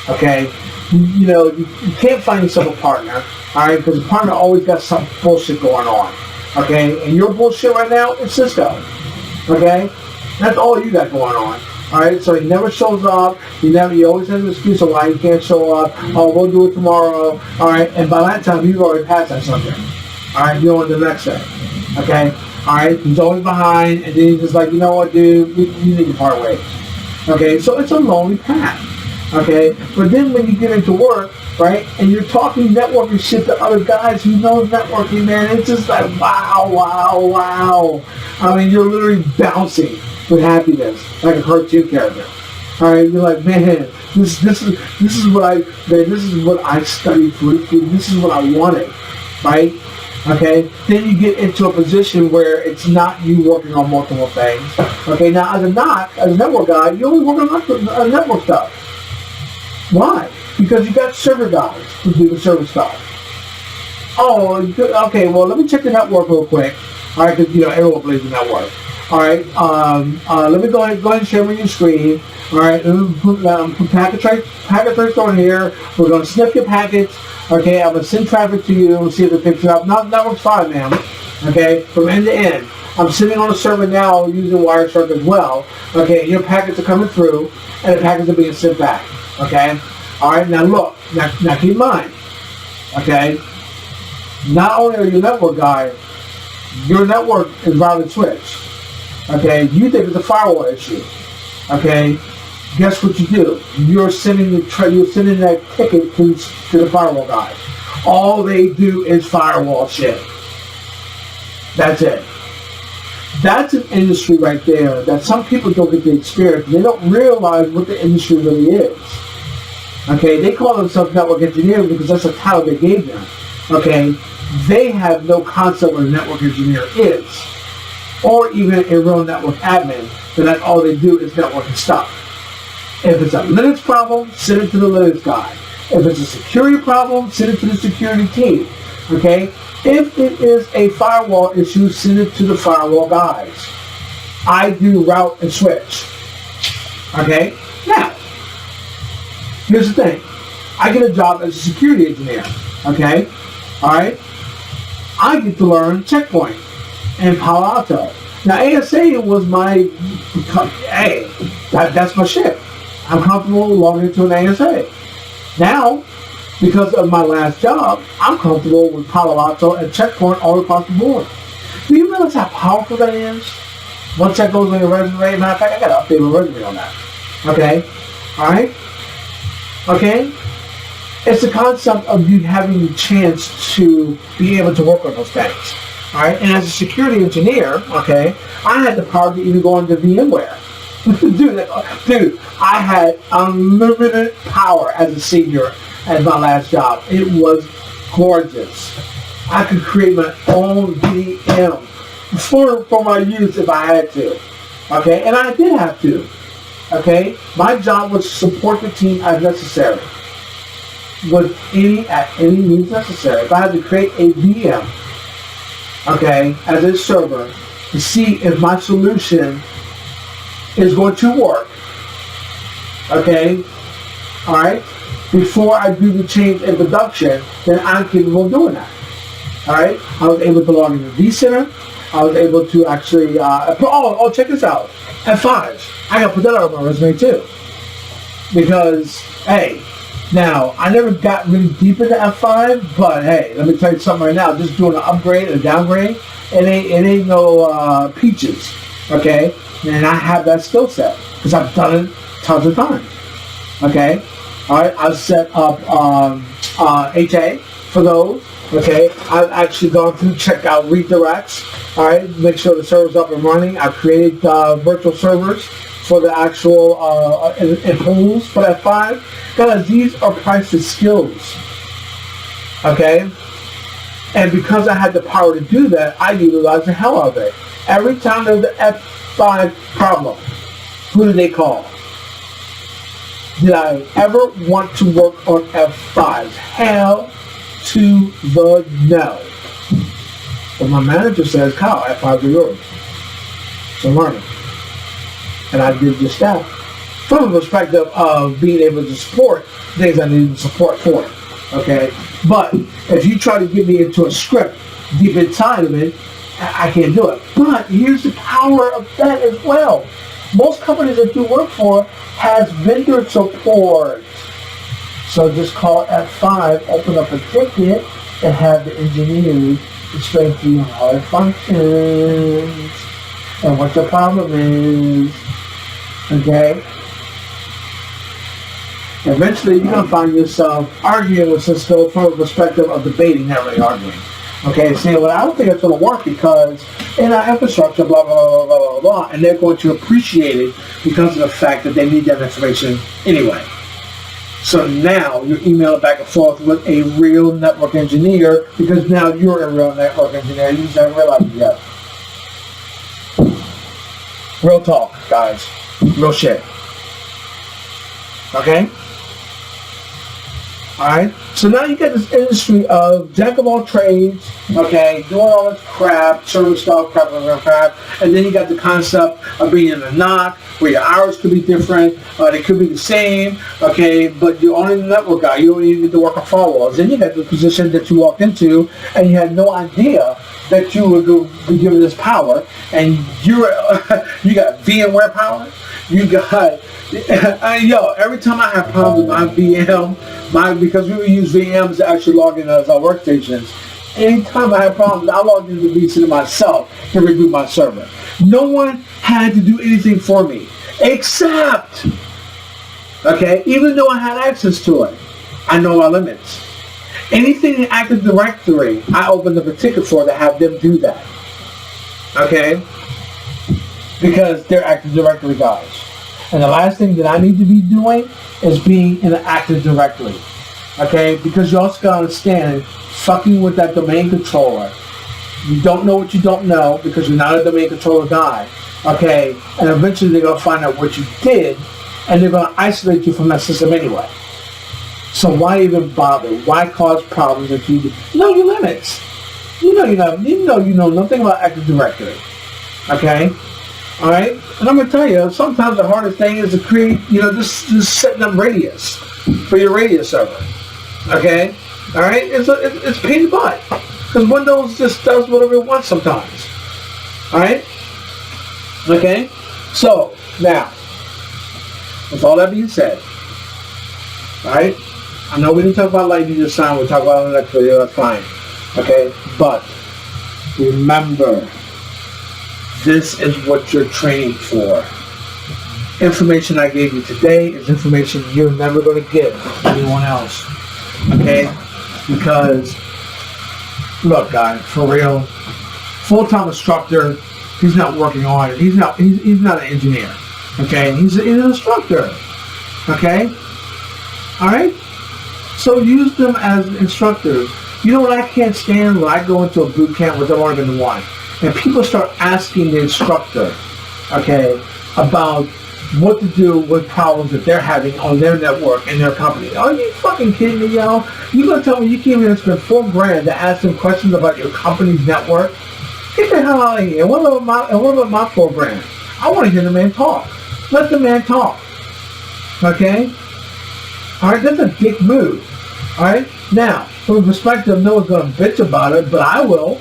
okay? You can't find yourself a partner, all right? Because a partner always got some bullshit going on, okay? And your bullshit right now is Cisco, okay? That's all you got going on, all right? So he never shows up. You always have an excuse of why you can't show up. Oh, we'll do it tomorrow, all right? And by that time, you've already passed that subject, All right, doing the next thing. Okay. All right. He's always behind, and then he's just like, you know what, dude, you need to part ways. Okay. So it's a lonely path. Okay. But then when you get into work, right, and you're talking networking shit to other guys who know networking, man, it's just like, wow, wow, wow. I mean, you're literally bouncing with happiness like a cartoon character. All right, you're like, man, this is what I studied for. This is what I wanted, right? Okay. Then you get into a position where it's not you working on multiple things. Okay. Now, as a network guy, you only work on network stuff. Why? Because you got server guys who do the server stuff. Oh, okay. Well, let me check the network real quick. All right, because everyone plays the network. All right. Let me go ahead and share your screen. All right. Let me put packet trace on here. We're going to sniff your packets. Okay. I'm going to send traffic to you and see if it picks it up. Network's fine, ma'am. Okay. From end to end. I'm sitting on a server now using Wireshark as well. Okay. Your packets are coming through, and the packets are being sent back. Okay. All right. Now look. Now keep in mind. Okay. Not only are you a network guy, your network is routed switch. Okay, you think it's a firewall issue. Okay, guess what you do? You're sending that ticket to the firewall guys. All they do is firewall shit. That's it. That's an industry right there that some people don't get the experience. They don't realize what the industry really is. Okay, they call themselves network engineers because that's the title they gave them. Okay, they have no concept what a network engineer is. Or even a real network admin, that's all they do is networking stuff. If it's a Linux problem, send it to the Linux guy. If it's a security problem, send it to the security team. Okay? If it is a firewall issue, send it to the firewall guys. I do route and switch. Okay? Now, here's the thing. I get a job as a security engineer. Okay? Alright? I get to learn Checkpoint and Palo Alto. Now, ASA was my, hey, that's my shit. I'm comfortable logging into an ASA. Now, because of my last job, I'm comfortable with Palo Alto and Checkpoint all across the board. Do you realize how powerful that is? Once that goes on your resume, matter of fact, I got to update my resume on that. Okay? Alright? Okay? It's the concept of you having the chance to be able to work on those things. All right, and as a security engineer, okay, I had the power to even go into VMware. dude, I had unlimited power as a senior at my last job. It was gorgeous. I could create my own VM for my use if I had to. Okay, and I did have to. Okay, my job was to support the team as necessary. At any means necessary. If I had to create a VM, okay, as a server, to see if my solution is going to work, okay, all right, before I do the change in production, then I'm capable of doing that, all right. I was able to log into vCenter. I was able to actually, check this out, F5s. I got to put that on my resume too, because, hey, now, I never got really deep into F5, but hey, let me tell you something right now. Just doing an upgrade and a downgrade, it ain't no peaches, okay? And I have that skill set because I've done it tons of times, okay? All right, I've set up HA for those, okay? I've actually gone through, check out redirects, all right? Make sure the server's up and running. I've created virtual servers for the actual pools for F5. Guys, these are priceless skills, okay? And because I had the power to do that, I utilized the hell out of it. Every time there's an F5 problem, who do they call? Did I ever want to work on F5s? Hell to the no. But my manager says, Kyle, F5s are yours. So learn them. And I did just that. From the perspective of being able to support things I needed support for. Okay? But if you try to get me into a script deep inside of it, I can't do it. But here's the power of that as well. Most companies that you work for has vendor support. So just call F5, open up a ticket, and have the engineers explain to you how it functions and what the problem is. Okay? Eventually, you're going to find yourself arguing with Cisco from the perspective of debating, not really arguing. Okay, saying, well, I don't think it's going to work because in our infrastructure, blah, blah, blah, blah, blah, blah, and they're going to appreciate it because of the fact that they need that information anyway. So now you're emailing back and forth with a real network engineer because now you're a real network engineer. You just haven't realized it yet. Real talk, guys. Real shit. Okay? Alright? So now you get this industry of jack of all trades, okay, doing all this crap, service stuff, crap, and then you got the concept of being in a NOC, where your hours could be different, they could be the same, okay, but you're only the network guy, you don't even get to work on firewalls. Then you got the position that you walked into, and you had no idea that you would be given this power, and you got VMware power, you got, every time I have problems with my VM, because we would use VMs to actually log in as our workstations, anytime I had problems, I logged into VCenter myself to reboot my server. No one had to do anything for me, except, okay, even though I had access to it, I know my limits. Anything in Active Directory, I opened up a ticket for to have them do that. Okay? Because they're Active Directory guys. And the last thing that I need to be doing is being in an Active Directory. Okay? Because you also got to understand, fucking with that domain controller, you don't know what you don't know because you're not a domain controller guy. Okay? And eventually they're going to find out what you did, and they're going to isolate you from that system anyway. So why even bother? Why cause problems if you know your limits? You know nothing about Active Directory. Okay? Alright? And I'm going to tell you, sometimes the hardest thing is to create, just setting up radius for your radius server. Okay? Alright? It's pain in the butt. Because Windows just does whatever it wants sometimes. Alright? Okay? So, now, with all that being said, alright? I know we didn't talk about lightning this time, we'll talk about it in the next video, that's fine. Okay? But, remember, this is what you're training for. Information I gave you today is information you're never going to give to anyone else. Okay? Because, look guys, for real, full-time instructor, he's not working on it. He's not an engineer. Okay? He's an instructor. Okay? Alright? So use them as instructors. You know what I can't stand when I go into a boot camp, which I've only been to one, and people start asking the instructor, okay, about what to do with problems that they're having on their network and their company. Are you fucking kidding me, y'all? You gonna tell me you came here and spent $4,000 to ask them questions about your company's network? Get the hell out of here. And what about my $4,000? I want to hear the man talk. Let the man talk. Okay? Alright, that's a dick move. Alright? Now, from a perspective, no one's going to bitch about it, but I will.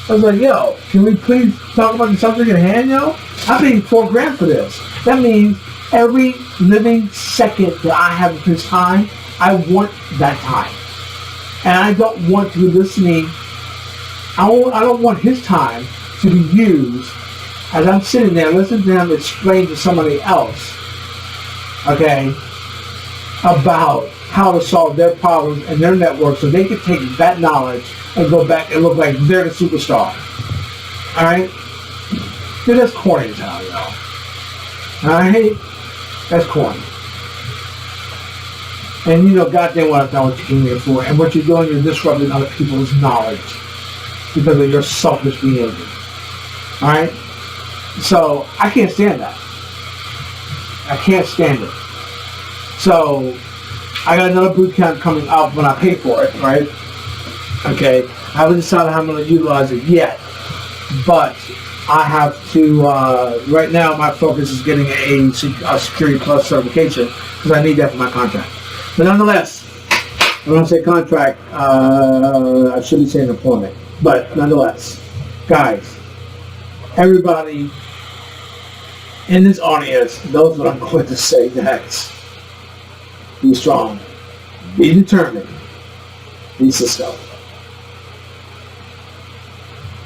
I was like, yo, can we please talk about the subject at hand, yo? I paid $4,000 for this. That means every living second that I have of his time, I want that time. And I don't want to be listening. I don't want his time to be used as I'm sitting there listening to him explain to somebody else, okay, about how to solve their problems and their network so they can take that knowledge and go back and look like they're the superstar. Alright? Dude, that's corny as hell, y'all. Alright? That's corny. And goddamn well, that's not what you came here for. And what you're doing, you're disrupting other people's knowledge because of your selfish behavior. Alright? So, I can't stand that. I can't stand it. So, I got another boot camp coming up when I pay for it, right? Okay, I haven't decided how I'm going to utilize it yet, but I have to, right now my focus is getting a Security Plus certification because I need that for my contract. But nonetheless, when I say contract, I shouldn't say employment, but nonetheless, guys, everybody in this audience knows what I'm going to say next. Be strong. Be determined. Be Cisco.